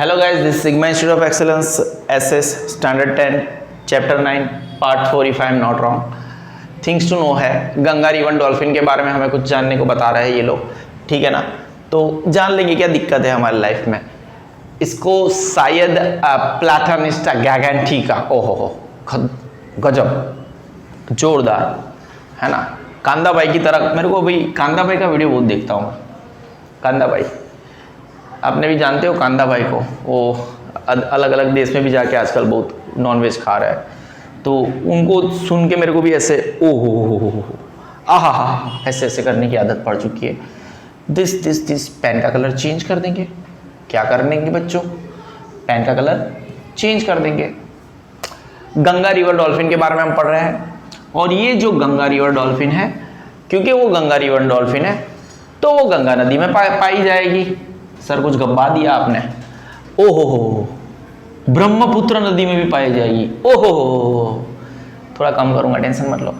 Hello guys, this sigma institute of excellence SS standard 10 chapter 9 part 4 if I am not wrong. Things to know है। Ganga river dolphin के बारे में हमें कुछ जानने को बता रहे हैं ये लोग, ठीक है ना। तो जान लेंगे क्या दिक्कत है हमारी लाइफ में। इसको शायद प्लाथानिस्टा गैगेंटिका, ओहो गजब, जोरदार है ना। कांदा भाई की तरह मेरे को भाई कांदा भाई का वीडियो बहुत देखता हूँ। कांदा भाई आपने भी जानते हो कांदा भाई को, वो अलग अलग देश में भी जाके आजकल बहुत नॉनवेज खा रहा है। तो उनको सुन के मेरे को भी ऐसे ओहो आहा ऐसे ऐसे करने की आदत पड़ चुकी है। दिस पेन का कलर चेंज कर देंगे। क्या कर देंगे बच्चों? पेन का कलर चेंज कर देंगे। गंगा रिवर डॉल्फिन के बारे में हम पढ़ रहे हैं। और ये जो गंगा रिवर डॉल्फिन है, क्योंकि वो गंगा रिवर डॉल्फिन है तो वो गंगा नदी में पाई जाएगी। सर कुछ गब्बा दिया आपने। ओहो ब्रह्मपुत्र नदी में भी पाई जाएगी। ओहो थोड़ा कम करूंगा, टेंशन मत लो।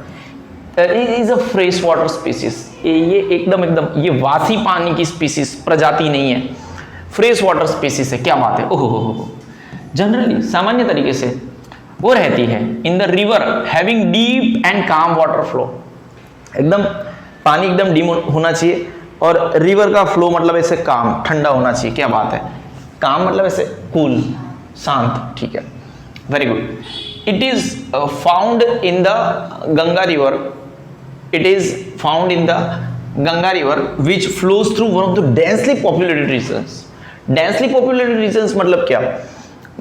Is a fresh water species. ये एकदम ये वासी पानी की स्पीसीज प्रजाति नहीं है, फ्रेश वाटर स्पीसीज है। क्या बात है। ओहो जनरली सामान्य तरीके से वो रहती है इन the river having deep and calm water flow. एकदम पानी एकदम डीप होना चाहिए और रिवर का फ्लो मतलब ऐसे काम ठंडा होना चाहिए। क्या बात है। काम मतलब ऐसे कूल शांत, ठीक है, very good. It is found in the Ganga river. It is found in the Ganga river which flows through one of the densely populated regions. Densely populated regions मतलब क्या?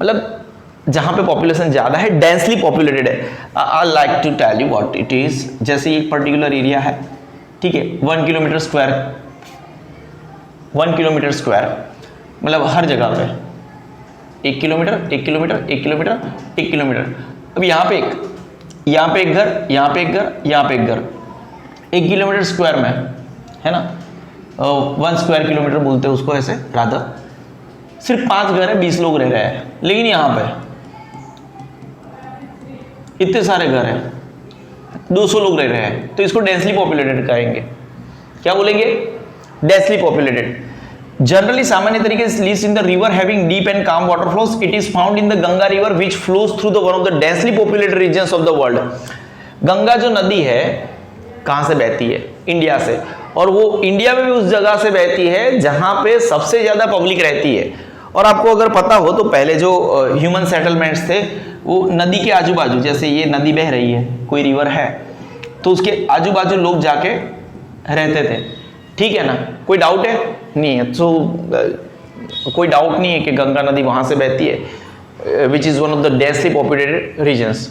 मतलब जहां पे पॉपुलेशन ज्यादा है, डेंसली पॉपुलेटेड है। I like to tell you what it is. जैसे एक पर्टिकुलर एरिया है, ठीक है, 1 किलोमीटर स्क्वायर, 1 किलोमीटर स्क्वायर मतलब हर जगह पे 1 किलोमीटर 1 किलोमीटर 1 किलोमीटर 1 किलोमीटर। अब यहाँ पे एक घर, यहाँ पे एक घर, यहाँ पे एक घर, 1 किलोमीटर स्क्वायर में है ना। 1 स्क्वायर किलोमीटर बोलते हैं उसको ऐसे राधा। सिर्फ 5 घर है, 20 लोग रह रहे हैं। लेकिन यहाँ पे इतने सारे घर हैं, 200 लोग रह रहे हैं, तो इसको डेंसली पॉपुलेटेड कहेंगे। क्या बोलेंगे? Densely populated. जनरली सामान्य तरीके से lives in the river having deep and calm water flows. It is found in the Ganga river which flows through the one of the densely populated regions of the world. Ganga जो नदी है कहां से बहती है? इंडिया से। और वो इंडिया में भी उस जगह से बहती है जहां पे सबसे ज्यादा पब्लिक रहती है। और आपको अगर पता हो तो पहले जो ह्यूमन सेटलमेंट्स थे वो नदी के आजू बाजू, जैसे ये नदी बह रही है, कोई रिवर है तो उसके आजू बाजू लोग जाके रहते थे, ठीक है ना। कोई डाउट है? नहीं है। तो कोई डाउट नहीं है कि गंगा नदी वहां से बहती है, which is one of the densely populated regions.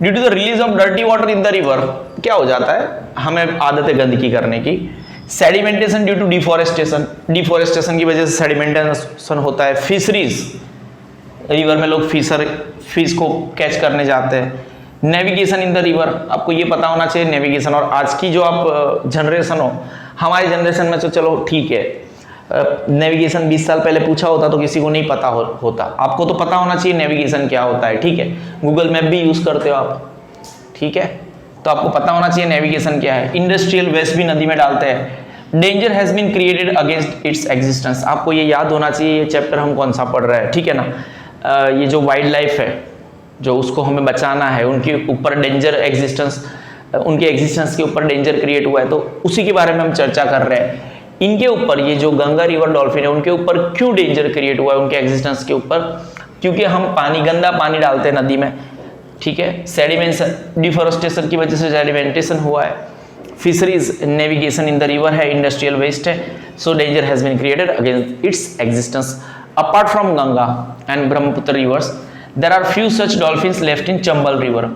Due to the release of dirty water in the river क्या हो जाता है, हमें आदत है गंदगी करने की। Sedimentation due to deforestation, deforestation की वजह से सेडिमेंटेशन होता है। फिशरीज, रिवर में लोग फिश को कैच करने जाते हैं। नेविगेशन इन द रिवर, आपको ये पता होना चाहिए नेविगेशन। और आज की जो आप जनरेशन हो, हमारी जनरेशन में तो चलो ठीक है, नेविगेशन 20 साल पहले पूछा होता तो किसी को नहीं पता होता। आपको तो पता होना चाहिए नेविगेशन क्या होता है, ठीक है। गूगल मैप भी यूज करते हो आप, ठीक है, तो आपको पता होना चाहिए नेविगेशन क्या है। इंडस्ट्रियल वेस्ट भी नदी में डालते हैं। Danger has been created against its existence, आपको ये याद होना चाहिए ये चैप्टर हम कौन सा पढ़ रहे हैं, ठीक है ना। ये जो वाइल्ड लाइफ है जो उसको हमें बचाना है, उनके ऊपर डेंजर एग्जिस्टेंस, उनके एग्जिस्टेंस के ऊपर डेंजर क्रिएट हुआ है, तो उसी के बारे में हम चर्चा कर रहे हैं। इनके ऊपर, ये जो गंगा रिवर डॉल्फिन है उनके ऊपर क्यों डेंजर क्रिएट हुआ है उनके एग्जिस्टेंस के ऊपर? क्योंकि हम गंदा पानी डालते हैं नदी में, ठीक है। सेडिमेंटेशन, डिफॉरेस्टेशन की वजह से सेडिमेंटेशन हुआ है। Fisheries, navigation in the river है, इंडस्ट्रियल वेस्ट है, so danger has been created against its existence. Apart from Ganga and Brahmaputra rivers there are few such dolphins left in Chambal river.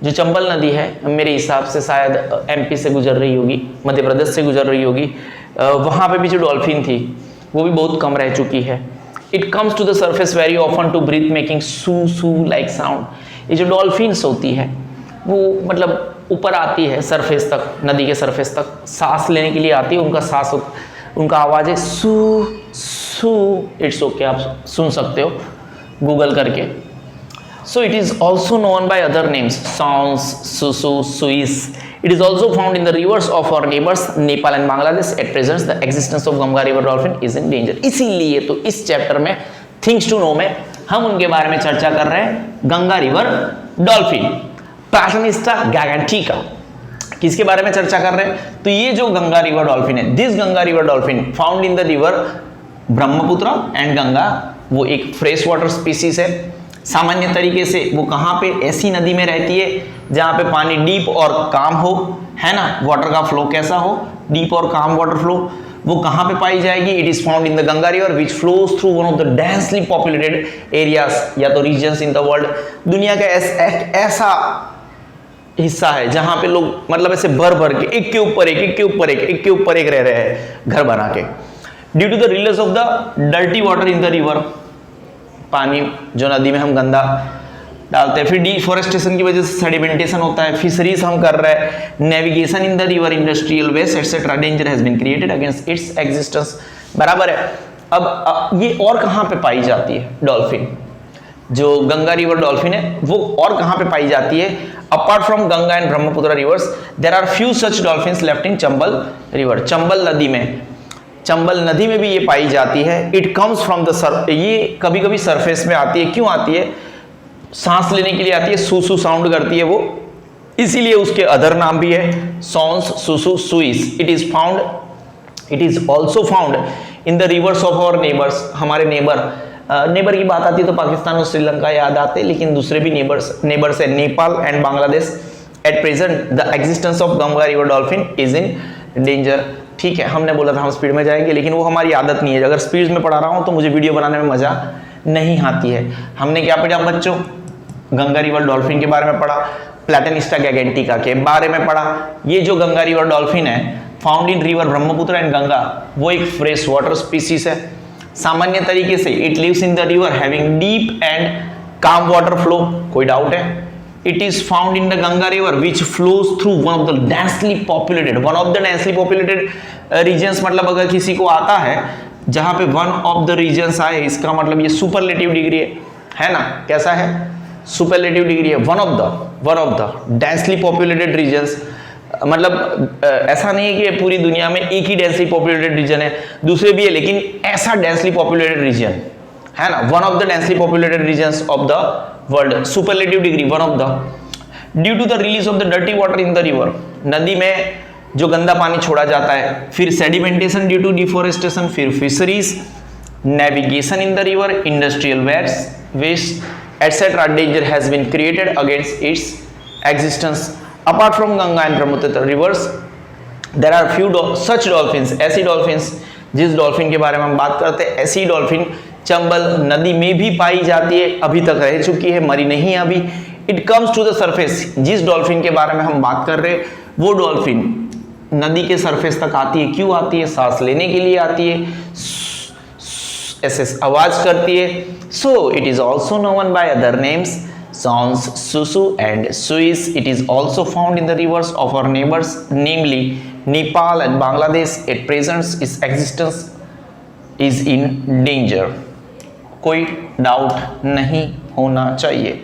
जो चंबल नदी है मेरे हिसाब से शायद एमपी से गुजर रही होगी, मध्य प्रदेश से गुजर रही होगी, वहाँ पे भी जो डॉल्फिन थी वो भी बहुत कम रह चुकी है। It comes to the surface very often to breathe making su su like sound. ये जो डॉल्फिन्स होती है वो मतलब ऊपर आती है सरफेस तक, नदी के सरफेस तक सांस लेने के लिए आती है। उनका आवाज़ है सू सू। इट्स ओके, आप सुन सकते हो गूगल करके। So it is also known by other names, sounds, susu, suis. It is also found in the rivers of our neighbors Nepal and Bangladesh. At present, the existence of Ganga river dolphin is in danger. इसीलिए तो इस chapter में things to no में हम उनके बारे में चर्चा कर रहे हैं, गंगा रिवर डॉल्फिन, प्लैटनिस्टा गैगेंटिका। किसके बारे में चर्चा कर रहे हैं? तो ये जो गंगा रिवर डॉल्फिन है, this Ganga river dolphin found in the river Brahmaputra and Ganga, वो एक फ्रेश वाटर स्पीसीज है। सामान्य तरीके से वो कहाँ पे, ऐसी नदी में रहती है जहाँ पे पानी डीप और काम हो, है ना, वाटर का फ्लो कैसा हो, डीप और काम वाटर फ्लो। वो कहाँ पे पाई जाएगी? It is found in the Ganga river which flows through one of the densely populated areas या तो रीजन्स इन द वर्ल्ड। दुनिया का ऐसा हिस्सा है जहां पे लोग मतलब ऐसे भर भर के एक के ऊपर एक, एक के ऊपर एक, एक के ऊपर एक रह रहे हैं घर बना के। Due to the release of the dirty water in the river, पानी जो नदी में हम गंदा डालते हैं, फिर डिफोरेस्टेशन की वजह से सेडिमेंटेशन होता है, फिशरीज हम कर रहे हैं, navigation in the river, industrial waste etcetera, danger has been created against its existence. बराबर है। अब ये और कहां पे पाई जाती है डॉल्फिन? जो गंगा रिवर डॉल्फिन है वो और कहां पे पाई जाती है? Apart from Ganga and Brahmaputra rivers there are few such dolphins left in Chambal river. Chambal नदी में, चंबल नदी में भी ये पाई जाती है। इट कम्स फ्रॉम द ये कभी कभी सरफेस में आती है। क्यों आती है? सांस लेने के लिए आती है, सुसु साउंड करती है वो, इसीलिए उसके अदर नाम भी है, सॉन्स, सुसु, सुइस। It is found, it is also found in the rivers of our neighbours. हमारे नेबर की बात आती है तो पाकिस्तान और श्रीलंका याद आते हैं, लेकिन दूसरे भी नेबर्स है, Nepal and Bangladesh. At present the existence of Ganga river dolphin is in danger. ठीक है, हमने बोला था हम स्पीड में जाएंगे, लेकिन वो हमारी आदत नहीं है। अगर स्पीड में पढ़ा रहा हूँ तो मुझे वीडियो बनाने में मजा नहीं आती है। हमने क्या पढ़ा बच्चों? गंगा रिवर डॉल्फिन के बारे में पढ़ा, प्लैटनिस्टा गैगेंटिका के बारे में पढ़ा। ये जो गंगा रिवर डॉल्फिन है found in river Brahmaputra and Ganga, वो एक फ्रेश वाटर स्पीसीज है। सामान्य तरीके से it lives in the river having deep and calm water flow, कोई डाउट है? It is found in the Ganga river which flows through one of the densely populated regions. मतलब अगर किसी को आता है जहां पे वन ऑफ द रीजन्स आए, इसका मतलब ये सुपरलेटिव डिग्री है ना? कैसा है? सुपरलेटिव डिग्री है। One of the densely populated regions, मतलब ऐसा नहीं है कि पूरी दुनिया में एक ही डेंसली पॉपुलेटेड रीजन है, दूसरे भी है, लेकिन ऐसा डेंसली पॉपुलेटेड रीजन है ना, one of the densely populated regions of the world. Superlative degree one of the. Due to the release of the dirty water in the river, नदी में जो गंदा पानी छोड़ा जाता है, फिर सेडिमेंटेशन ड्यू टू डिफोरेस्टेशन, फिर fisheries, navigation in the river, industrial waste etcetera, danger has been created against its existence. Apart from Ganga and Brahmaputra rivers, there are few such dolphins, ऐसी डॉल्फिन्स, जिस dolphin के बारे में हम बात करते हैं, ऐसी डॉल्फिन चंबल नदी में भी पाई जाती है, अभी तक रह चुकी है, मरी नहीं है अभी। It comes to the surface, जिस डॉल्फिन के बारे में हम बात कर रहे हैं वो डॉल्फिन नदी के सरफेस तक आती है। क्यों आती है? सांस लेने के लिए आती है, ऐसे आवाज करती है। So it is also known by other names, Sons, Susu and Suis. It is also found in the rivers of our neighbors, namely Nepal and Bangladesh. At present, its existence is in danger. कोई doubt नहीं होना चाहिए।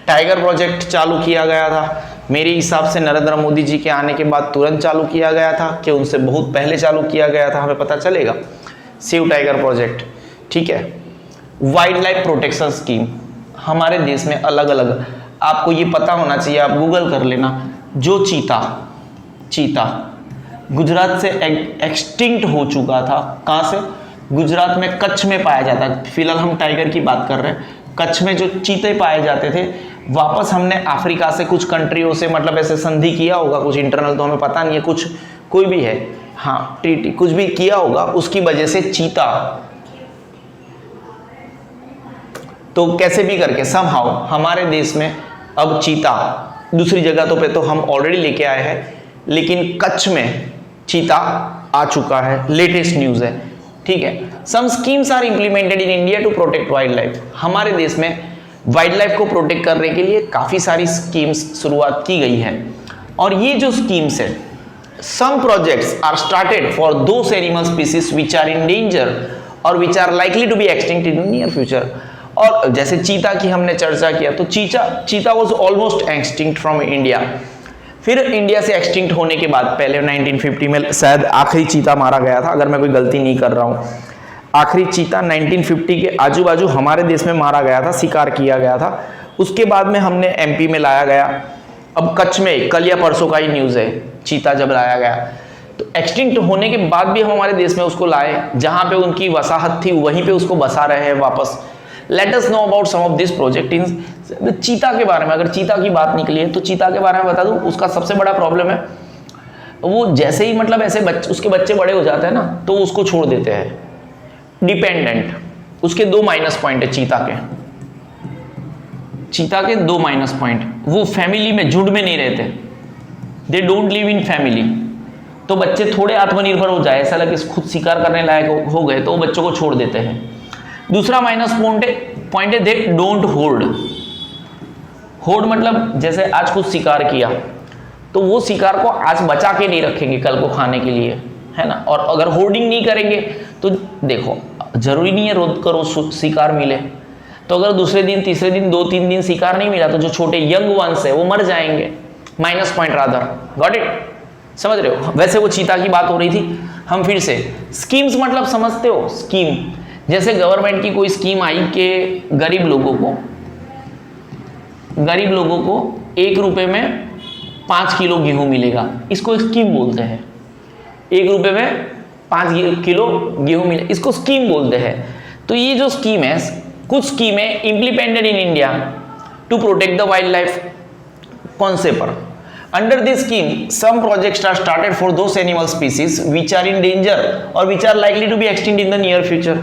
Tiger project चालू किया गया था, मेरे हिसाब से नरेंद्र मोदी जी के आने के बाद तुरंत चालू किया गया था कि उनसे बहुत पहले चालू किया गया था, हमें पता चलेगा। सेव टाइगर प्रोजेक्ट, ठीक है। वाइल्ड लाइफ प्रोटेक्शन स्कीम हमारे देश में अलग अलग, आपको ये पता होना चाहिए, आप गूगल कर लेना। जो चीता गुजरात से एक्सटिंक्ट हो चुका था, कहाँ से? गुजरात में कच्छ में पाया जाता है। फिलहाल हम टाइगर की बात कर रहे हैं। कच्छ में जो चीते पाए जाते थे, वापस हमने अफ्रीका से कुछ कंट्रियों से मतलब ऐसे संधि किया होगा, कुछ इंटरनल तो हमें पता नहीं है, कुछ कोई भी है, हाँ ट्रीटी कुछ भी किया होगा, उसकी वजह से चीता तो कैसे भी करके समहाउ हमारे देश में अब चीता, दूसरी जगह तो पे तो हम ऑलरेडी लेके आए हैं, लेकिन कच्छ में चीता आ चुका है, लेटेस्ट न्यूज है, ठीक है। Some schemes are implemented in India to protect wildlife. हमारे देश में वाइल्ड लाइफ को प्रोटेक्ट करने के लिए काफी सारी स्कीम्स शुरुआत की गई है, और ये जो स्कीम्स है, some projects are started for those animal species which are in danger और which are likely to be extinct in near future. और जैसे चीता की हमने चर्चा किया, तो cheetah was almost extinct from India. फिर इंडिया से एक्सटिंक्ट होने के बाद पहले 1950 में शायद आखिरी चीता मारा गया था, अगर मैं कोई गलती नहीं कर रहा हूँ। आखिरी चीता 1950 के आजू बाजू हमारे देश में मारा गया था, शिकार किया गया था। उसके बाद में हमने एमपी में लाया गया। अब कच्छ में कल या परसों का ही न्यूज़ है, चीता जब लाया गया तो एक्सटिंक्ट होने के बाद भी हम हमारे देश में उसको लाए, जहां पे उनकी वसाहत थी वहीं पे उसको बसा रहे हैं वापस। Let us know about some of this project इन चीता के बारे में। अगर चीता की बात निकली है तो चीता के बारे में बता दूं, उसका सबसे बड़ा प्रॉब्लम है वो जैसे ही मतलब ऐसे उसके बच्चे बड़े हो जाते हैं ना तो उसको छोड़ देते हैं, डिपेंडेंट। उसके 2 माइनस पॉइंट है चीता के 2 माइनस पॉइंट। वो फैमिली में, झुंड में नहीं रहते, they don't live in family. तो बच्चे थोड़े आत्मनिर्भर हो जाए, ऐसा लगे खुद शिकार करने लायक हो गए तो वो बच्चों को छोड़ देते हैं। दूसरा माइनस पॉइंट है दे डोंट होर्ड। होर्ड मतलब जैसे आज कुछ शिकार किया तो वो शिकार को आज बचा के नहीं रखेंगे कल को खाने के लिए, है ना। और अगर होर्डिंग नहीं करेंगे तो देखो, जरूरी नहीं है रोज का रोज शिकार मिले। तो अगर दूसरे दिन, तीसरे दिन, 2-3 दिन शिकार नहीं मिला तो जो छोटे यंग वंस है वो मर जाएंगे। Minus point rather, got it, समझ रहे हो। वैसे वो चीता की बात हो रही थी। हम फिर से स्कीम्स मतलब समझते हो, स्कीम जैसे गवर्नमेंट की कोई स्कीम आई कि गरीब लोगों को 1 रुपए में 5 किलो गेहूं मिलेगा, इसको स्कीम बोलते हैं। 1 रुपए में 5 किलो गेहूं मिले, इसको स्कीम बोलते हैं। तो ये जो स्कीम है, कुछ स्कीमें implemented in India to protect the wildlife. कौन से पर? Under this scheme some projects are started for those animal species which are in danger और which are likely to be extinct in the near future.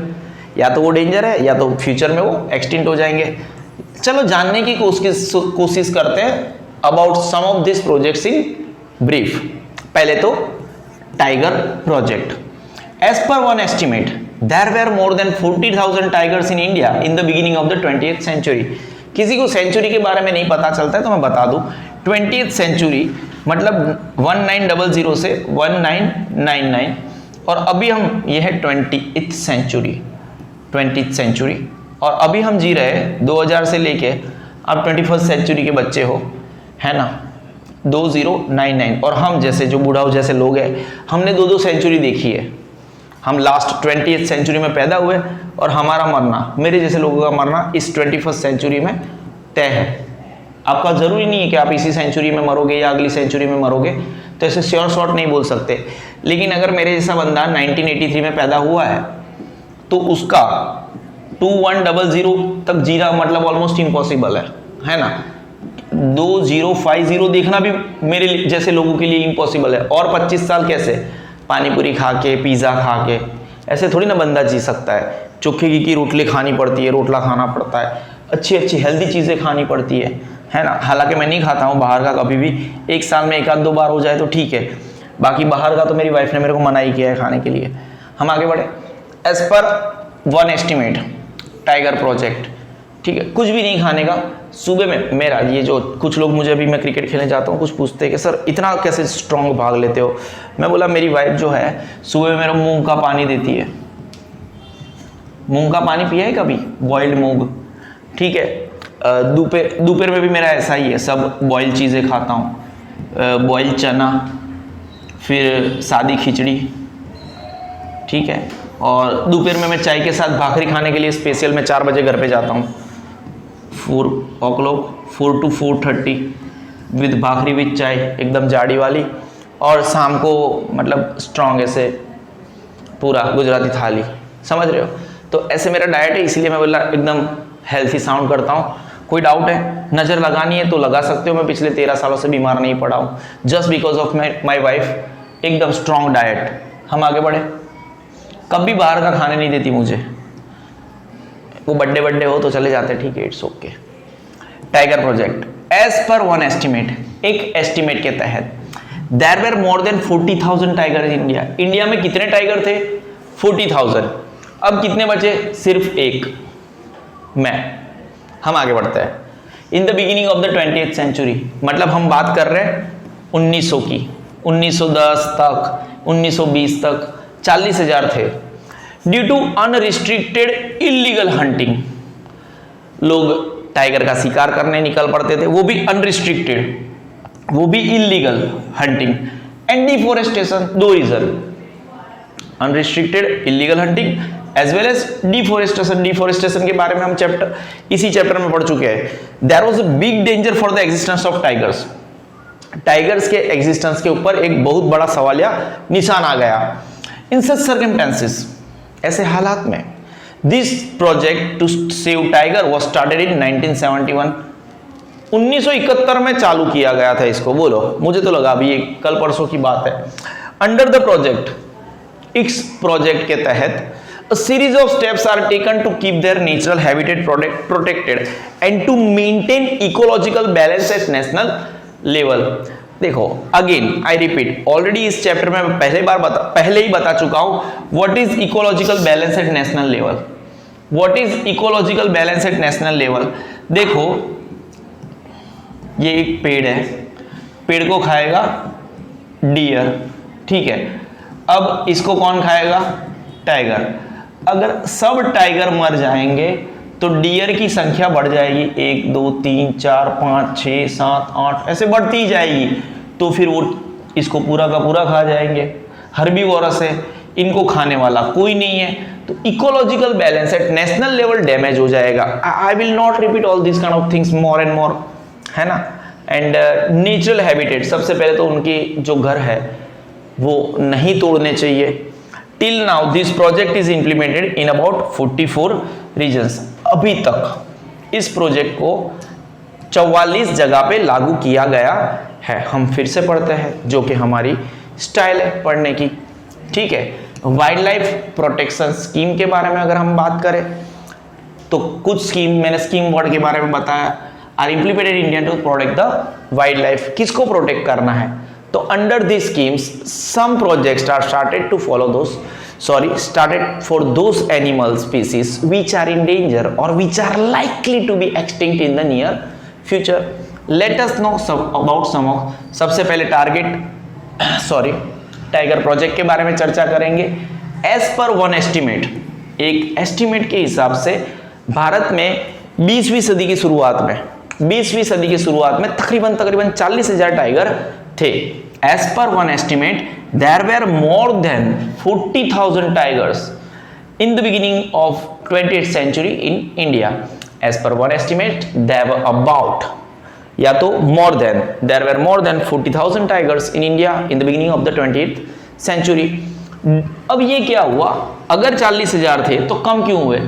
या तो वो danger है या तो फ्यूचर में वो एक्सटिंक्ट हो जाएंगे। चलो जानने की कोशिश करते हैं about some of this projects in brief. पहले तो tiger project. As per one estimate there were more than 40,000 tigers in India in the beginning of the 20th century. किसी को सेंचुरी के बारे में नहीं पता चलता है तो मैं बता दूं, 20th सेंचुरी मतलब 1900 से 1999 और अभी हम ये है 20th सेंचुरी और अभी हम जी रहे हैं 2000 से लेके अब 21st सेंचुरी के बच्चे हो, है ना, 2099। और हम जैसे जो बूढ़ा जैसे लोग हैं, हमने 2-2 सेंचुरी देखी है। हम लास्ट 20th सेंचुरी में पैदा हुए और हमारा मरना, मेरे जैसे लोगों का मरना इस 21st सेंचुरी में तय है। आपका जरूरी नहीं है कि आप इसी सेंचुरी में मरोगे या अगली सेंचुरी में मरोगे, तो ऐसे श्योर शॉट नहीं बोल सकते। लेकिन अगर मेरे जैसा बंदा 1983 में पैदा हुआ है तो उसका 2100 तक जीना मतलब ऑलमोस्ट इम्पॉसिबल है ना। 2050 देखना भी मेरे जैसे लोगों के लिए इम्पॉसिबल है। और 25 साल कैसे? पानीपुरी खा के, पिज़्ज़ा खा के, ऐसे थोड़ी ना बंदा जी सकता है। चोखे की रोटली खानी पड़ती है, रोटला खाना पड़ता है, अच्छी अच्छी हेल्दी चीज़ें खानी पड़ती है ना। हालांकि मैं नहीं खाता हूँ बाहर का कभी भी, 1 साल में 1-2 बार हो जाए तो ठीक है, बाकी बाहर का तो मेरी वाइफ ने मेरे को मना ही किया है खाने के लिए। हम आगे बढ़े। As per one estimate tiger project, ठीक है, कुछ भी नहीं खाने का। सुबह में मेरा ये जो कुछ लोग मुझे, अभी मैं क्रिकेट खेलने जाता हूँ, कुछ पूछते हैं कि सर इतना कैसे स्ट्रॉन्ग भाग लेते हो। मैं बोला मेरी वाइफ जो है सुबह मेरा मूंग का पानी देती है। मूंग का पानी पिया है कभी? बॉइल्ड मूंग, ठीक है। दोपहर में भी मेरा ऐसा ही है, सब बॉइल्ड चीज़ें खाता हूँ, बॉइल्ड चना, फिर सादी खिचड़ी, ठीक है। और दोपहर में मैं चाय के साथ भाकरी खाने के लिए स्पेशल मैं 4 बजे घर पे जाता हूँ, 4 to 4:30 विद भाकरी विद चाय, एकदम जाड़ी वाली। और शाम को मतलब स्ट्रॉन्ग ऐसे पूरा गुजराती थाली, समझ रहे हो। तो ऐसे मेरा डाइट है, इसलिए मैं बोला एकदम हेल्थी साउंड करता हूँ। कोई डाउट है, नज़र लगानी है तो लगा सकते हो। मैं पिछले 13 सालों से बीमार नहीं पड़ा हूँ, just because of my wife, एकदम स्ट्रॉन्ग डाइट। हम आगे बढ़े। कभी बाहर का खाने नहीं देती मुझे, वो बर्थडे हो तो चले जाते, ठीक है, it's okay. Tiger project as per one estimate, एक एस्टिमेट के तहत there were more than 40,000 tiger in India. India में कितने टाइगर थे? 40,000। अब कितने बचे? सिर्फ 1, मैं। हम आगे बढ़ते हैं। In the beginning of the 20th century, मतलब हम बात कर रहे हैं 1900 की, 1910 तक, 1920 तक 40,000 थे। Due to unrestricted illegal hunting, लोग टाइगर का शिकार करने निकल पड़ते थे, वो भी अनरिस्ट्रिक्टेड, वो भी illegal hunting and deforestation. 2 reason, unrestricted illegal hunting as well as deforestation. Deforestation के बारे में हम इसी चैप्टर में पढ़ चुके हैं। There was a big danger for the existence of tigers. Tigers के एग्जिस्टेंस के ऊपर एक बहुत बड़ा सवाल या निशान आ गया। इन सच सर्कमस्टेंसेस, ऐसे हालात में, this project to save tiger was started in 1971। 1971 में चालू किया गया था इसको। बोलो, मुझे तो लगा अभी ये कल परसों की बात है। अंडर द प्रोजेक्ट, इस प्रोजेक्ट के तहत a series of steps are taken to keep their natural habitat protected and to maintain ecological balance at national level। देखो, अगेन आई रिपीट, ऑलरेडी इस चैप्टर में मैं पहले ही बता चुका हूं what is ecological balance at national level. What is ecological balance at national level? देखो, ये एक पेड़ है, पेड़ को खाएगा डियर, ठीक है। अब इसको कौन खाएगा? टाइगर। अगर सब टाइगर मर जाएंगे तो डियर की संख्या बढ़ जाएगी, 1 2 3 4 5 6 7 8 ऐसे बढ़ती ही जाएगी। तो फिर वो इसको पूरा का पूरा खा जाएंगे। हर्बीवोरस है, इनको खाने वाला कोई नहीं है, तो ecological balance at national level damage हो जाएगा। I will not repeat all this kind of things more and more, है ना। एंड नेचुरल हैबिटेट, सबसे पहले तो उनकी जो घर है वो नहीं तोड़ने चाहिए। Till now this project is implemented in about 44 regions। अभी तक इस प्रोजेक्ट को 44 जगह पे लागू किया गया है। हम फिर से पढ़ते हैं, जो कि हमारी स्टाइल है पढ़ने की, ठीक है। वाइल्ड लाइफ प्रोटेक्शन स्कीम के बारे में अगर हम बात करें तो कुछ स्कीम, मैंने स्कीम वर्ड के बारे में बताया, are implemented in India to protect the wildlife. किसको प्रोटेक्ट करना है? तो under this schemes some projects are started for those animal species which are in danger or which are likely to be extinct in the near future। Let us know about some of, सबसे पहले tiger project के बारे में चर्चा करेंगे। As per one estimate, एक estimate के हिसाब से भारत में 20वीं सदी की शुरुआत में तकरीबन 40,000 टाइगर थे। As per one estimate, there were more than 40,000 tigers in the beginning of 20th century in India। As per one estimate, there were about, या तो there were more than 40,000 tigers in India in the beginning of the 20th century। अब ये क्या हुआ? अगर 40,000 थे तो कम क्यों हुए?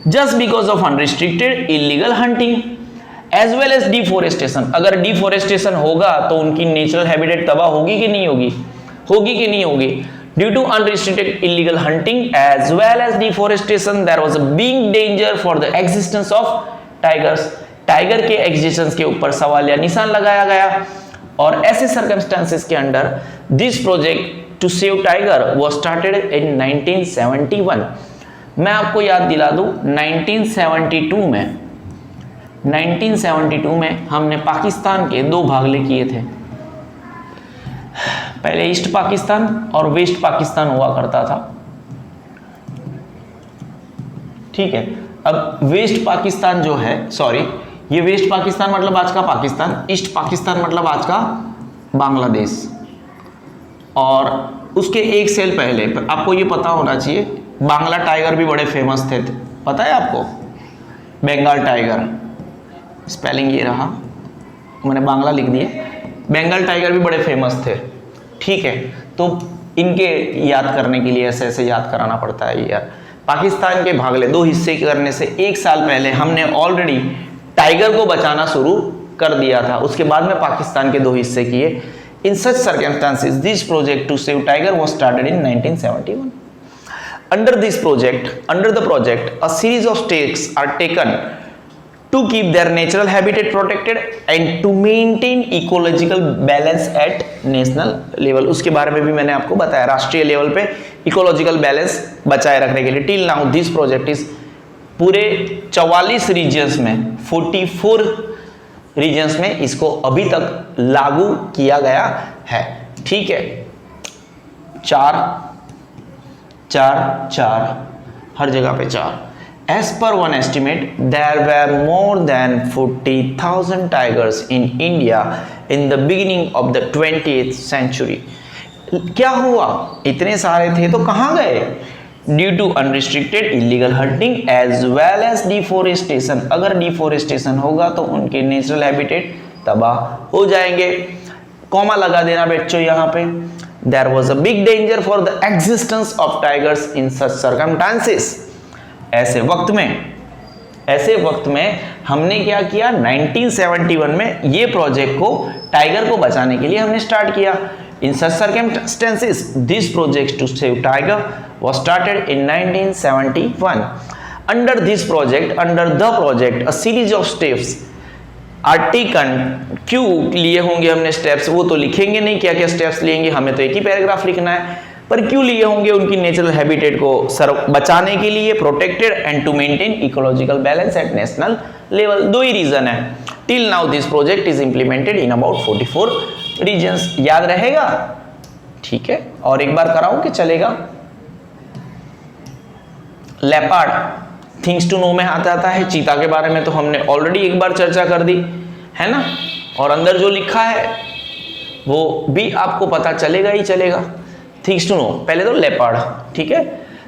Just because of unrestricted illegal hunting as well as deforestation. अगर डिफोरेस्टेशन होगा तो उनकी नेचुरल हैबिटेट तबाह होगी कि नहीं होगी? होगी कि नहीं होगी? Due to unrestricted illegal hunting as well as deforestation there was a big danger for the existence of tigers. Tiger के एग्जिस्टेंस के ऊपर सवाल या निशान लगाया गया। और ऐसे सर्कमस्टेंसेस के under this project to save tiger was started in 1971। मैं आपको याद दिला दूं, 1972 में हमने पाकिस्तान के 2 भागले किए थे। पहले ईस्ट पाकिस्तान और वेस्ट पाकिस्तान हुआ करता था, ठीक है। अब वेस्ट पाकिस्तान जो है, ये वेस्ट पाकिस्तान मतलब आज का पाकिस्तान, ईस्ट पाकिस्तान मतलब आज का बांग्लादेश। और उसके एक सेल पहले आपको ये पता होना चाहिए, बांग्ला टाइगर भी बड़े फेमस थे, पता है आपको? बंगाल टाइगर, स्पेलिंग ये रहा, मैंने बांग्ला लिख दिए। बंगाल टाइगर भी बड़े फेमस थे, ठीक है। तो इनके याद करने के लिए ऐसे याद कराना पड़ता है यार। पाकिस्तान के भागले 2 हिस्से करने से 1 साल पहले हमने ऑलरेडी टाइगर को बचाना शुरू कर दिया था। उसके बाद में पाकिस्तान के 2 हिस्से किए। In such circumstances this project to save tiger was started in 1971। Under the project, a series of steps are taken to keep their natural habitat protected and to maintain ecological balance at national level। उसके बारे में भी मैंने आपको बताया, राष्ट्रीय level पे ecological balance बचाए रखने के लिए। Till now this project is पूरे 44 रीजन्स में, 44 रीजन्स में इसको अभी तक लागू किया गया है, ठीक है। 4 हर जगह पे 4। As per one estimate, there were more than 40,000 tigers in India in the beginning of the 20th century। क्या हुआ? इतने सारे थे तो कहाँ गए? Due to unrestricted illegal hunting as well as deforestation. अगर डिफोरेस्टेशन होगा तो उनके नेचुरल हैबिटेट तबाह हो जाएंगे। कॉमा लगा देना बच्चों यहाँ पे। There was a big danger for the existence of tigers in such circumstances. ऐसे वक्त में हमने क्या किया, 1971 में ये प्रोजेक्ट को टाइगर को बचाने के लिए हमने स्टार्ट किया। In such circumstances this project to save tiger was started in 1971. Under the project a series of steps क्यों लिए होंगे हमने स्टेप्स, वो तो लिखेंगे नहीं क्या क्या स्टेप्स लेंगे, हमें तो एक ही पैराग्राफ लिखना है, पर क्यों लिए होंगे उनकी नेचुरल हैबिटेट को बचाने के लिए, protected and to maintain ecological balance at national level. दो ही रीजन है। Till now this project is implemented in about 44 regions. याद रहेगा? ठीक है, और एक बार कराऊं कि चलेगा? लेपर्ड थिंग्स टू नो में आता है। चीता के बारे में तो हमने ऑलरेडी एक बार चर्चा कर दी है ना, और अंदर जो लिखा है वो भी आपको पता चलेगा ही चलेगा। थिंग्स टू नो, पहले तो लेपर्ड, ठीक है।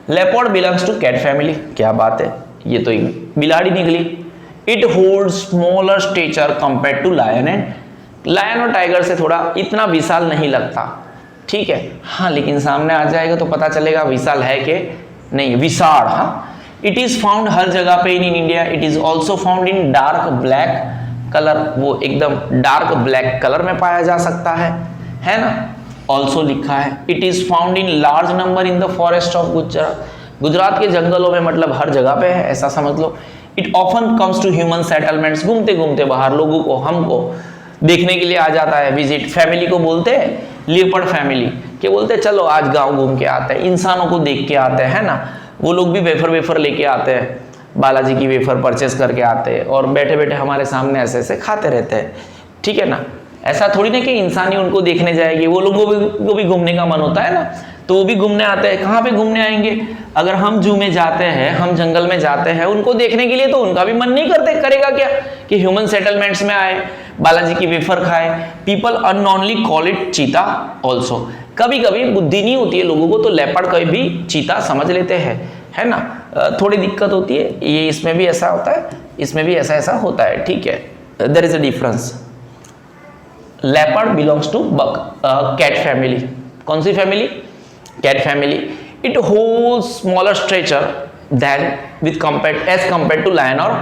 Leopard belongs to cat family. क्या बात है, ये तो एक बिलाड़ी निकली। It holds smaller stature compare to lion and lion और टाइगर से थोड़ा इतना विशाल नहीं लगता, ठीक है। हाँ, लेकिन सामने आ जाएगा तो पता चलेगा विशाल है कि नहीं, विशाल। हाँ, इट इज फाउंड हर जगह पे in India. It is also found in dark black colour, वो एकदम डार्क ब्लैक कलर में पाया जा सकता है ना। ऑल्सो लिखा है it is found in large number in the forest of Gujarat. Gujarat के जंगलों में, मतलब हर जगह पे है, ऐसा समझ लो। It often comes to human settlements. घूमते घूमते बाहर लोगों को, हमको देखने के लिए आ जाता है। विजिट फैमिली को बोलते हैं, लियोपर्ड फैमिली के बोलते हैं चलो आज गांव घूम के आते हैं, इंसानों को देख के आते हैं ना। वो लोग भी वेफर लेके आते हैं, बालाजी की वेफर परचेस करके आते हैं और बैठे बैठे हमारे सामने ऐसे ऐसे खाते रहते हैं, ठीक है ना। ऐसा थोड़ी ना कि इंसान ही उनको देखने जाएगी, वो लोगों को भी घूमने का मन होता है ना, तो वो भी घूमने आते हैं। कहाँ पे घूमने आएंगे? अगर हम जू में जाते हैं, हम जंगल में जाते हैं उनको देखने के लिए, तो उनका भी मन नहीं करते, करेगा क्या कि ह्यूमन सेटलमेंट्स में आए, बालाजी की वेफर खाए। People अननोनली call it cheetah also. कभी कभी बुद्धि नहीं होती है लोगों को, तो लेपर्ड कभी भी चीता समझ लेते हैं, है ना। थोड़ी दिक्कत होती है, ये इसमें भी ऐसा होता है, इसमें भी ऐसा ऐसा होता है, ठीक है। There is a difference. Leopard belongs to cat family. कौन सी फैमिली? Cat family. It holds smaller stretcher than with compare to lion और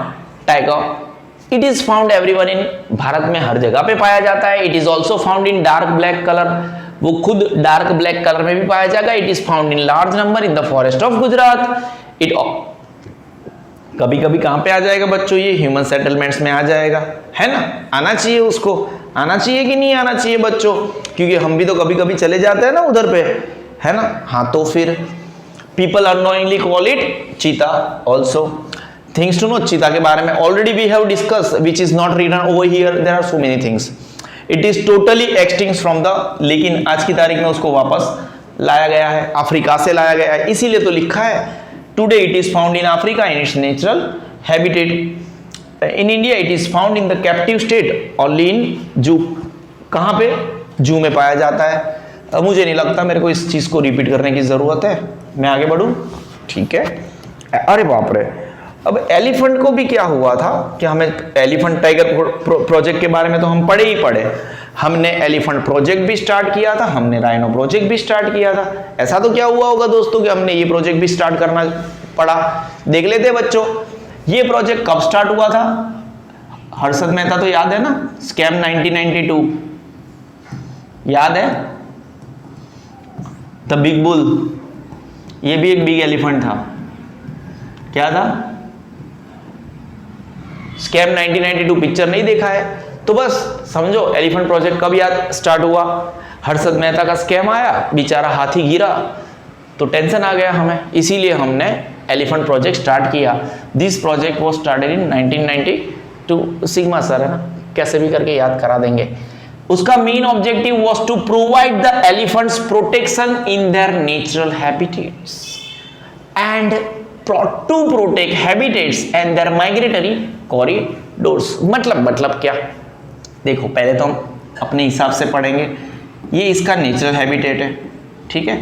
tiger. It is found everyone in, Bharat में हर जगह पे पाया जाता है। It is also found in dark black colour, वो खुद डार्क ब्लैक कलर में भी पाया जाएगा। It is found in large number in the forest of Gujarat. It कभी कभी कहां पे आ जाएगा बच्चों? ये ह्यूमन सेटलमेंट्स में आ जाएगा, है ना। आना चाहिए, उसको आना चाहिए कि नहीं आना चाहिए बच्चों? क्योंकि हम भी तो कभी कभी चले जाते हैं ना उधर पे, है ना। हाँ, तो फिर people unknowingly call it cheetah also. Things to know, चीता के बारे में already we have discuss which is not written over here, there are so many things. It is totally extinct from the, लेकिन आज की तारीख में उसको वापस लाया गया है, अफ्रीका से लाया गया है, इसीलिए तो लिखा है today it is found in Africa in its natural habitat. In India it is found in the captive state only in जू। कहाँ पे? जू में पाया जाता है। मुझे नहीं लगता मेरे को इस चीज को रिपीट करने की जरूरत है, मैं आगे बढ़ूं, ठीक है। अरे बाप रे, अब एलिफेंट को भी क्या हुआ था कि हमें एलिफेंट टाइगर प्रोजेक्ट के बारे में तो हम पढ़े ही पढ़े। हमने एलिफेंट प्रोजेक्ट भी स्टार्ट किया था, हमने राइनो प्रोजेक्ट भी स्टार्ट किया था। ऐसा तो क्या हुआ होगा दोस्तों कि हमने ये प्रोजेक्ट भी स्टार्ट करना पड़ा। देख लेते बच्चों, ये प्रोजेक्ट कब स्टार्ट हुआ था? हर्षद मेहता तो याद है ना, स्कैम 1992 याद है। द बिग बुल, ये भी एक बिग एलिफेंट था। क्या था? स्कैम 1992 पिक्चर नहीं देखा है तो बस समझो एलिफेंट प्रोजेक्ट कब याद स्टार्ट हुआ। हर्षद मेहता का स्कैम आया, बेचारा हाथी गिरा तो टेंशन आ गया हमें, इसीलिए हमने एलिफेंट प्रोजेक्ट स्टार्ट किया। This project was started in 1992। Sigma sir है ना, कैसे भी करके याद करा देंगे। उसका main objective was to provide the elephants protection in their natural habitats and to protect habitats and their migratory corridors. मतलब क्या? देखो, पहले तो हम अपने हिसाब से पढ़ेंगे। ये इसका नेचुरल हैबिटेट है, ठीक है,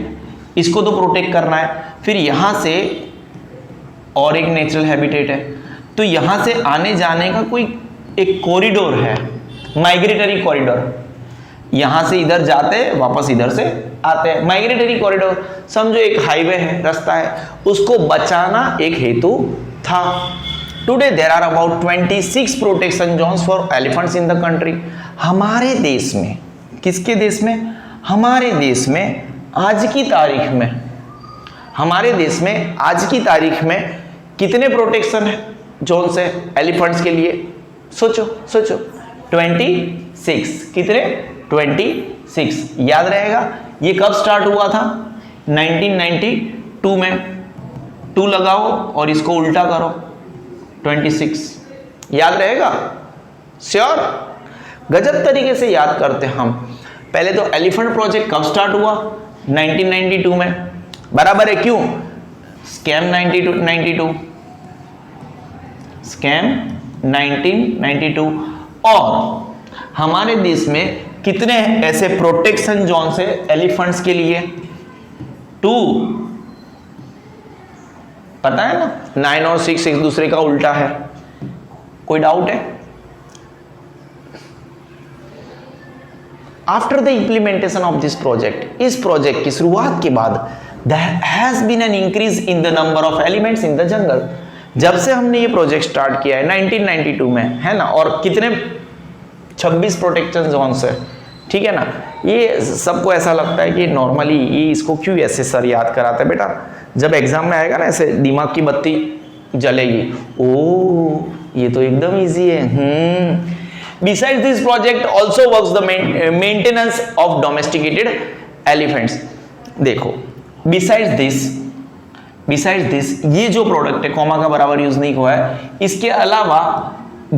इसको तो प्रोटेक्ट करना है। फिर यहाँ से और एक नेचुरल हैबिटेट है, तो यहाँ से आने जाने का कोई एक कॉरिडोर है, माइग्रेटरी कॉरिडोर। यहाँ से इधर जाते हैं, वापस इधर से आते हैं, माइग्रेटरी कॉरिडोर। समझो एक हाईवे है, रास्ता है, उसको बचाना एक हेतु था। Today there are about 26 protection zones for elephants in the country. हमारे देश में, किसके देश में? हमारे देश में आज की तारीख में, हमारे देश में आज की तारीख में कितने प्रोटेक्शन जोन्स है एलिफेंट्स के लिए? सोचो सोचो, 26। कितने? 26। याद रहेगा ये कब स्टार्ट हुआ था? 1992 में। 2 लगाओ और इसको उल्टा करो, 26। याद रहेगा? श्योर? गजब तरीके से याद करते हम। पहले तो एलिफेंट प्रोजेक्ट कब स्टार्ट हुआ? 1992 में, बराबर है। क्यों? Scam 92, scam 1992। और हमारे देश में कितने ऐसे प्रोटेक्शन जोन्स है एलिफेंट्स के लिए? 2। पता है ना, 9 और 6 एक दूसरे का उल्टा है। कोई डाउट है? After the implementation of this project, इस प्रोजेक्ट की शुरुआत के बाद, there has been an increase in the number of elements in the jungle. जब से हमने ये प्रोजेक्ट स्टार्ट किया है 1992 में, है ना, और कितने 26 प्रोटेक्शन जोन्स है, ठीक है ना। ये सबको ऐसा लगता है कि नॉर्मली ये इसको क्यों ऐसे सर याद कराते हैं? बेटा जब एग्जाम में आएगा ना, ऐसे दिमाग की बत्ती जलेगी, ओ ये तो एकदम इजी है। Besides this project also works the maintenance of domesticated elephants। देखो, besides this ये जो प्रोडक्ट है, कॉमा का बराबर यूज नहीं हुआ है, इसके अलावा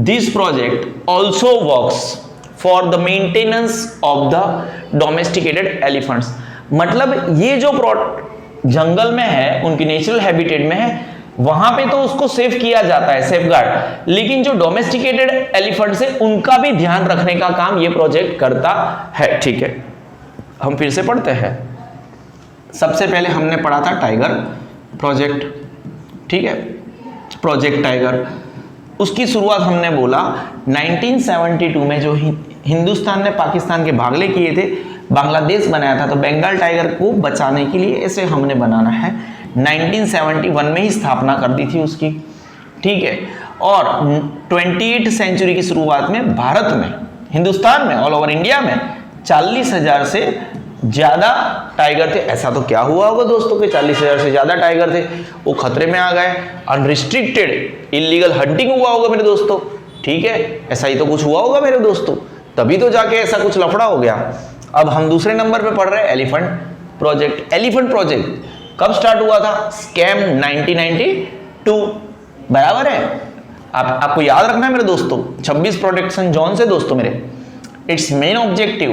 this project also works for the maintenance of the domesticated elephants। मतलब ये जो जंगल में है, उनकी नेचुरल हैबिटेट में है, वहां पे तो उसको सेव किया जाता है, सेफगार्ड, लेकिन जो डोमेस्टिकेटेड एलिफेंट्स है उनका भी ध्यान रखने का काम ये प्रोजेक्ट करता है। ठीक है, हम फिर से पढ़ते हैं। सबसे पहले हमने पढ़ा था टाइगर प्रोजेक्ट, ठीक है, प्रोजेक्ट टाइगर। उसकी शुरुआत हमने बोला 1972 में, जो हिंदुस्तान ने पाकिस्तान के भागले किए थे, बांग्लादेश बनाया था, तो बंगाल टाइगर को बचाने के लिए ऐसे हमने बनाना है। 1971 में ही स्थापना कर दी थी उसकी, ठीक है। और 28th सेंचुरी की शुरुआत में भारत में, हिंदुस्तान में, ऑल ओवर इंडिया में 40,000 से ज्यादा टाइगर थे। ऐसा तो क्या हुआ होगा दोस्तों कि 40,000 से ज्यादा टाइगर थे, वो खतरे में आ गए, अनरिस्ट्रिक्टेड इलीगल हंटिंग हुआ होगा मेरे दोस्तों, ठीक है, ऐसा ही तो कुछ हुआ होगा मेरे दोस्तों, तभी तो जाके ऐसा कुछ लफड़ा हो गया। अब हम दूसरे नंबर पे पढ़ रहे हैं एलिफेंट प्रोजेक्ट। एलिफेंट प्रोजेक्ट कब स्टार्ट हुआ था? स्कैम 1992, बराबर है। आपको याद रखना है मेरे दोस्तों, 26 प्रोटेक्शन जोन से दोस्तों मेरे, इट्स मेन ऑब्जेक्टिव,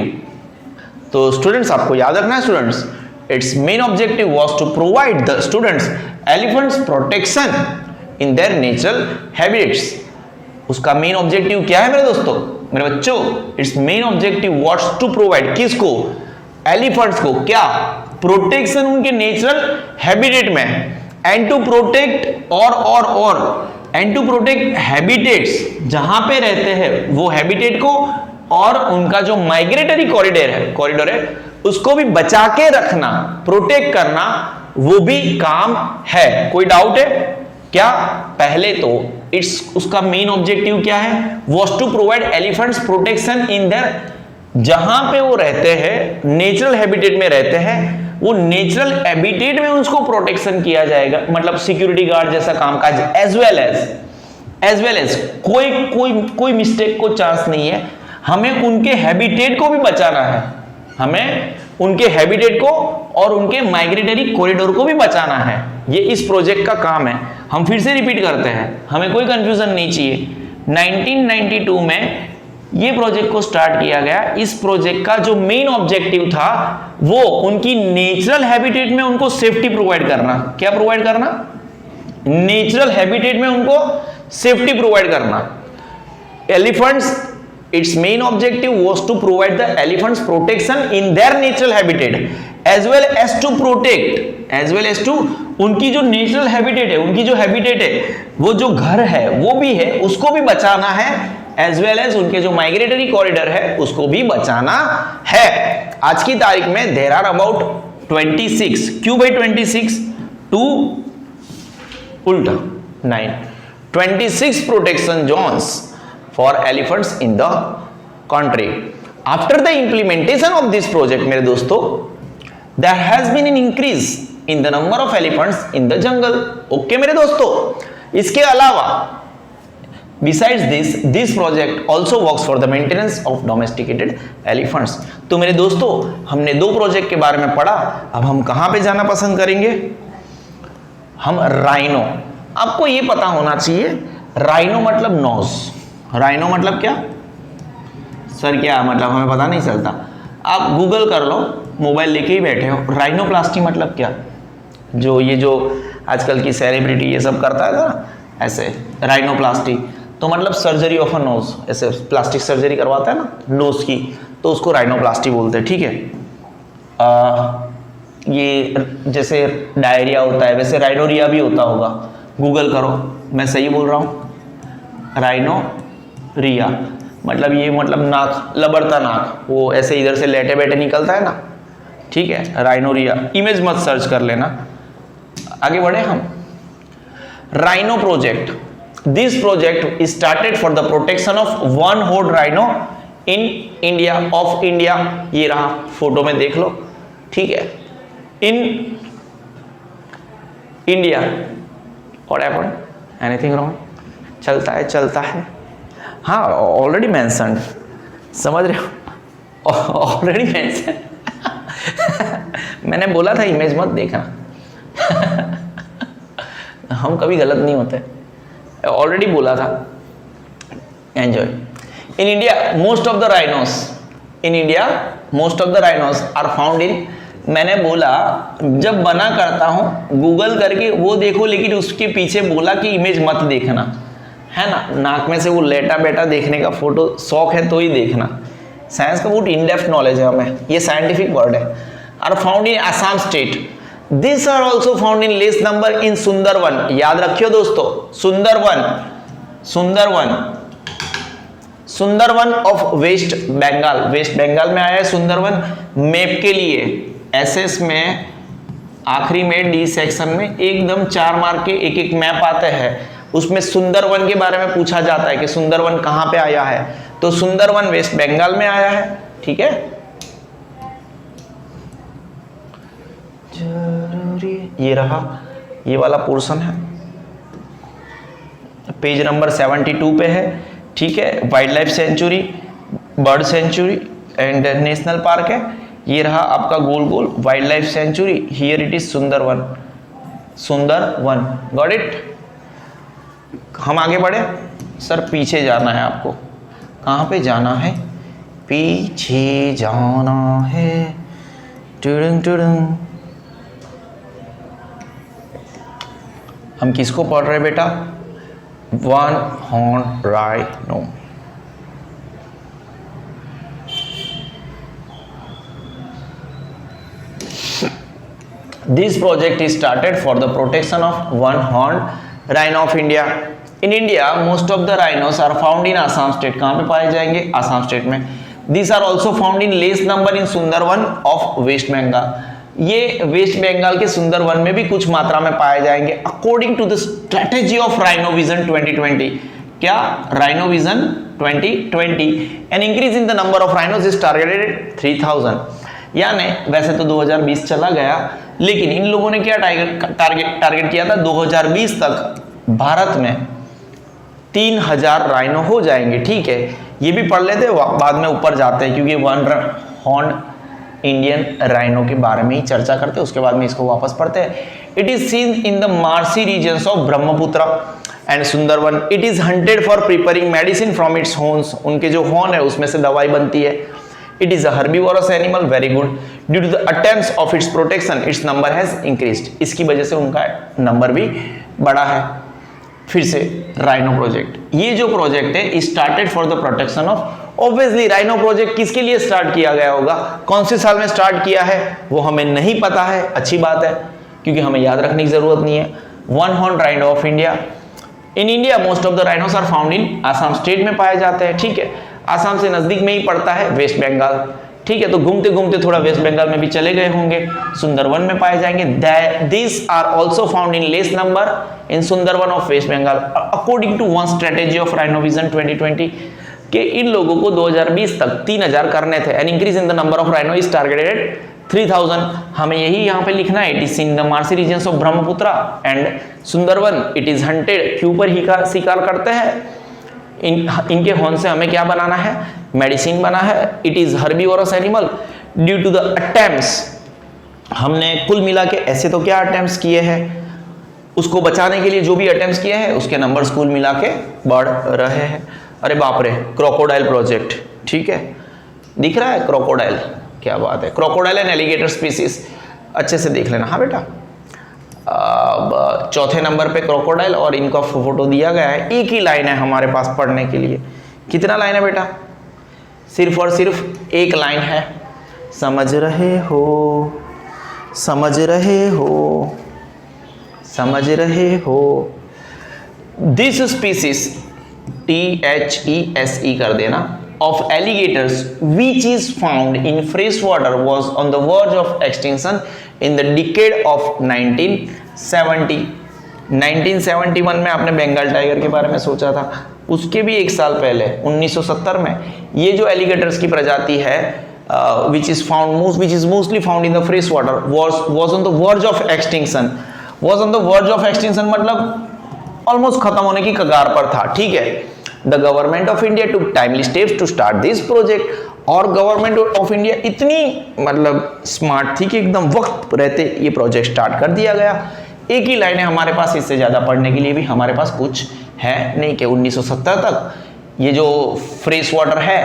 तो स्टूडेंट्स आपको याद रखना है students, its main objective was to provide the students elephants protection in their natural habitats. उसका मेन ऑब्जेक्टिव क्या है मेरे दोस्तों, मेरे बच्चों? Its main objective was to provide, किसको? एलिफेंट्स को, क्या? प्रोटेक्शन उनके नेचुरल हैबिटेट में, and to protect and to protect habitats, जहां पे रहते हैं वो हैबिटेट को, और उनका जो माइग्रेटरी कॉरिडोर है उसको भी बचा के रखना, प्रोटेक्ट करना, वो भी काम है। कोई डाउट है क्या? पहले तो उसका मेन ऑब्जेक्टिव क्या है? Was to provide elephants protection in their, जहां पे वो रहते हैं, नेचुरल हैबिटेट में रहते हैं, वो नेचुरल हैबिटेट में उसको प्रोटेक्शन किया जाएगा, मतलब सिक्योरिटी गार्ड जैसा कामकाज, एज वेल एज कोई मिस्टेक को चांस नहीं है, हमें उनके हैबिटेट को भी बचाना है, हमें उनके हैबिटेट को और उनके माइग्रेटरी कॉरिडोर को भी बचाना है। ये इस प्रोजेक्ट का काम है। हम फिर से रिपीट करते हैं, हमें कोई कंफ्यूजन नहीं चाहिए। 1992 में ये प्रोजेक्ट को स्टार्ट किया गया। इस प्रोजेक्ट का जो मेन ऑब्जेक्टिव था वो उनकी नेचुरल हैबिटेट में उनको सेफ्टी प्रोवाइड करना। क्या प्रोवाइड करना? नेचुरल हैबिटेट में उनको सेफ्टी प्रोवाइड करना। Elephants, its main objective was to provide the elephants protection in their natural habitat। As well as to protect, as well as to उनकी जो नेचुरल हैबिटेट है, उनकी जो हैबिटेट है, वो जो घर है वो भी है, उसको भी बचाना है, एज वेल एज उनके जो माइग्रेटरी कॉरिडोर है उसको भी बचाना है। आज की तारीख में देयर आर अबाउट 26, क्यों भाई 26, 2 उल्टा 9, 26 protection zones for elephants in the country. After the implementation of this project मेरे दोस्तों, there has been an increase in the number of elephants in the jungle। Okay मेरे दोस्तों, इसके अलावा besides this project also works for the maintenance of domesticated elephants। तो मेरे दोस्तों, हमने दो प्रोजेक्ट के बारे में पढ़ा, अब हम कहां पे जाना पसंद करेंगे? हम राइनो। आपको ये पता होना चाहिए राइनो मतलब नोज, राइनो मतलब क्या सर, क्या मतलब हमें पता नहीं चलता, आप गूगल कर लो, मोबाइल लेके ही बैठे हो। राइनोप्लास्टी मतलब क्या? जो ये जो आजकल की सेलिब्रिटी ये सब करता है ना, ऐसे राइनोप्लास्टी, तो मतलब सर्जरी ऑफ अ नोज, ऐसे प्लास्टिक सर्जरी करवाता है ना नोज की, तो उसको राइनोप्लास्टी बोलते हैं। ठीक है, ये जैसे डायरिया होता है वैसे राइनोरिया भी होता होगा, गूगल करो, मैं सही बोल रहा हूँ। राइनोरिया मतलब ये मतलब नाक, लबड़ता नाक, वो ऐसे इधर से लेटे बैठे निकलता है ना, ठीक है, राइनोरिया। इमेज मत सर्च कर लेना। आगे बढ़े हम। Rhino project, this project is started for the protection of one horn rhino in India, of India. ये रहा, फोटो में देख लो, ठीक है, इन इंडिया। और एनीथिंग रॉन्ग? चलता है, चलता है। हाँ, ऑलरेडी मेंशन्ड, समझ रहे हो, ऑलरेडी मेंशन्ड। मैंने बोला था इमेज मत देखना। हम कभी गलत नहीं होते, ऑलरेडी बोला था। Enjoy. In India most of the rhinos, in India most of the rhinos are found in, मैंने बोला जब बना करता हूं गूगल करके वो देखो, लेकिन उसके पीछे बोला कि इमेज मत देखना, है ना, नाक में से वो लेटा बेटा देखने का फोटो शौक है तो ही देखना। साइंस का बहुत इन डेप्थ नॉलेज है हमें, ये साइंटिफिक वर्ड है। Are found in Assam state, this are also found in less number in Sundarban. याद रखियो दोस्तों, Sundarban, Sundarban, Sundarban of West Bengal, West Bengal में आया है सुंदरवन। मैप के लिए एसएस में आखिरी में डी सेक्शन में एकदम 4 मार्क के एक एक मैप आते हैं, उसमें सुंदरवन के बारे में पूछा जाता है कि सुंदरवन कहां पे आया है, तो सुंदरवन वेस्ट बंगाल में आया है। ठीक है, ये रहा, ये वाला पोर्शन है, पेज नंबर 72 पे है। ठीक है, wild life sanctuary, bird sanctuary and national park है। ये रहा आपका गोल गोल wild life sanctuary, here it is Sundarban, Sundarban, got it. हम आगे बढ़े सर, पीछे जाना है आपको, कहाँ पे जाना है? पीछे जाना है, टुडुंग टुडुंग। हम किसको पढ़ रहे बेटा? One horn rhino. This project is started for the protection of one-horned rhino of India. In India, most of the rhinos are found in Assam state. कहाँ पे पाए जाएंगे? असम स्टेट में। These are also found in less number in Sundarban of West Bengal. ये West Bengal के सुंदरवन में भी कुछ मात्रा में पाए जाएंगे। According to the strategy of rhino vision 2020, क्या rhino vision 2020, an increase in the number of rhinos is targeted 3000। यानी वैसे तो 2020 चला गया, लेकिन इन लोगों ने क्या टारगेट किया था? 2020 तक भारत में 3000 राइनो हो जाएंगे। ठीक है, ये भी पढ़ लेते, बाद में ऊपर जाते हैं, क्योंकि वन हॉर्न इंडियन राइनो के बारे में ही चर्चा करते हैं, उसके बाद में इसको वापस पढ़ते हैं। It is seen in the marshy regions of Brahmaputra and Sundarban. It is hunted for preparing medicine from its horns, उनके जो हॉर्न है उसमें से दवाई बनती है। It is a herbivorous animal, very good. Due to the attempts of its protection, its number has increased. इसकी वजह से उनका नंबर भी बढ़ा है। फिर से राइनो प्रोजेक्ट, ये जो प्रोजेक्ट है started for the protection of, obviously rhino project किसके लिए स्टार्ट किया गया होगा, कौन से साल में स्टार्ट किया है वो हमें नहीं पता है, अच्छी बात है क्योंकि हमें याद रखने की जरूरत नहीं है। One horn rhino of India, in India most of the rhinos are found in Assam state में पाए जाते हैं, ठीक है, आसाम से नजदीक में ही पड़ता है वेस्ट बंगाल, ठीक है, तो घूमते घूमते थोड़ा वेस्ट बंगाल में भी चले गए होंगे, सुंदरवन में पाए जाएंगे। This are also found in less number in Sundarban of West Bengal according to one strategy of rhino vision 2020 कि इन लोगों को 2020 तक 3000 करने थे, an increase in the number of rhino is targeted 3000। हमें यही यहाँ पे लिखना है, it is in the marshy regions of Brahmaputra and Sundarban, it is hunted, क्यों पर ही शिकार करते हैं, इनके हॉर्न से हमें क्या बनाना है, मेडिसिन बना है, it is herbivorous animal due to the attempts, हमने कुल मिला के ऐसे तो क्या अटेम्प्ट्स किए हैं, उसको बचाने के लिए जो भी अटेम्प्ट्स किए हैं उसके नंबर्स कुल मिला के बढ़ रहे हैं। अरे बाप रे, क्रोकोडाइल प्रोजेक्ट, ठीक है, दिख रहा है क्रोकोडाइल, क्या बात है, क्रोकोडाइल एंड एलिगेटर स्पीसीज, अच्छे से देख लेना। हाँ बेटा, चौथे नंबर पे क्रोकोडाइल और इनका फोटो दिया गया है, एक ही लाइन है हमारे पास पढ़ने के लिए, कितना लाइन है बेटा, सिर्फ और सिर्फ एक लाइन है, समझ रहे हो, समझ रहे हो, समझ रहे हो। दिस स्पीसीज THESE कर देना of alligators which is found in fresh water was on the verge of extinction in the decade of 1970। 1971 में आपने बंगाल टाइगर के बारे में सोचा था, उसके भी एक साल पहले 1970 में ये जो एलिगेटर्स की प्रजाति है which is mostly found in the fresh water was on the verge of extinction। was on the verge of extinction मतलब ऑलमोस्ट खत्म होने की कगार पर था, ठीक है। The government of India took timely steps to start this project, और गवर्नमेंट ऑफ इंडिया इतनी मतलब स्मार्ट थी कि एकदम वक्त रहते ये प्रोजेक्ट स्टार्ट कर दिया गया। एक ही लाइन है हमारे पास, इससे ज़्यादा पढ़ने के लिए भी हमारे पास कुछ है नहीं कि 1970 तक ये जो फ्रेश वाटर है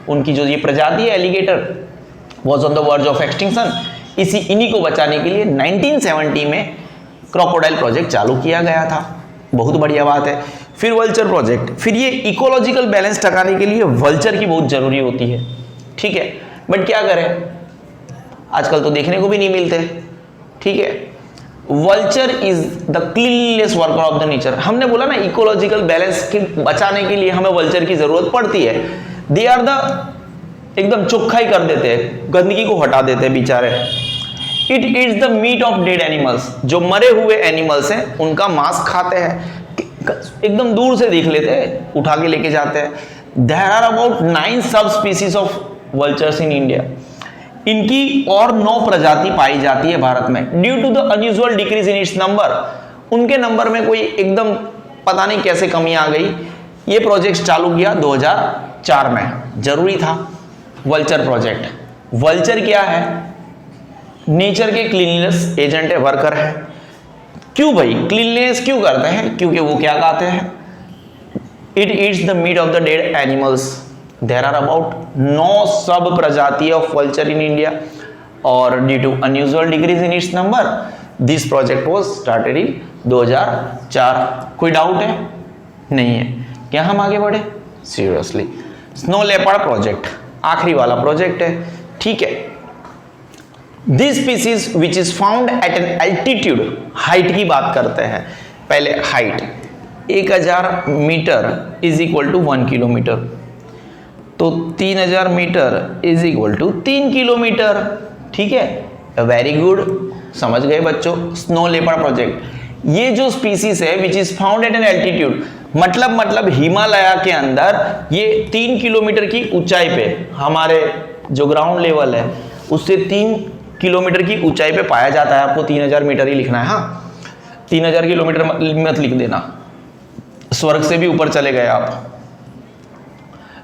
उनकी जो ये प्रजाति है alligator was on the verge of extinction, इन्हीं को बचाने के लिए 1970 में क्रोकोडाइल प्रोजेक्ट चालू किया गया था। बहुत बढ़िया बात है। फिर वल्चर प्रोजेक्ट, फिर ये इकोलॉजिकल बैलेंस टकाने के लिए वल्चर की बहुत जरूरी होती है, ठीक है, बट क्या करें आजकल तो देखने को भी नहीं मिलते, ठीक है। Vulture is the cleanliness worker of the nature, हमने बोला ना इकोलॉजिकल बैलेंस के बचाने के लिए हमें वल्चर की जरूरत पड़ती है। दे आर द एकदम चोखाई कर देते हैं, गंदगी को हटा देते हैं बेचारे। It eats the meat of dead animals, जो मरे हुए एनिमल्स हैं उनका मांस खाते हैं, एकदम दूर से देख लेते हैं, उठा के लेके जाते हैं। There are about 9 subspecies of vultures in India, इनकी और 9 प्रजाति पाई जाती है भारत में। Due to the unusual decrease in its number, उनके नंबर में कोई एकदम पता नहीं कैसे कमी आ गई। ये प्रोजेक्ट चालू किया 2004 में, जरूरी था। वल्चर प्रोजेक्ट, वल्चर क्या है, नेचर के क्लीनलीनेस एजेंट है, वर्कर है। क्यों भाई क्लीनलीनेस क्यों करते हैं, क्योंकि वो क्या खाते हैं, it eats the meat of the dead animals. There are about 9 सब प्रजाति ऑफ वल्चर इन इंडिया, और due to unusual decrease in its number this project was started in 2004। कोई डाउट है? नहीं है। क्या हम आगे बढ़े? सीरियसली। स्नो लेपर्ड प्रोजेक्ट आखिरी वाला प्रोजेक्ट है, ठीक है। This species which is found at an altitude, height की बात करते हैं पहले। Height 1000 meter is equal to 1 kilometer, तो 3000 meter is equal to 3 kilometer, ठीक है। वेरी गुड, समझ गए बच्चों। स्नो लेपर्ड प्रोजेक्ट, ये जो स्पीसीज है which is found at an altitude, मतलब हिमालय के अंदर ये 3 किलोमीटर की ऊंचाई पे, हमारे जो ग्राउंड लेवल है उससे 3 किलोमीटर की ऊंचाई पे पाया जाता है। आपको 3000 मीटर ही लिखना है, हाँ 3000 किलोमीटर मत लिख देना, स्वर्ग से भी ऊपर चले गए आप।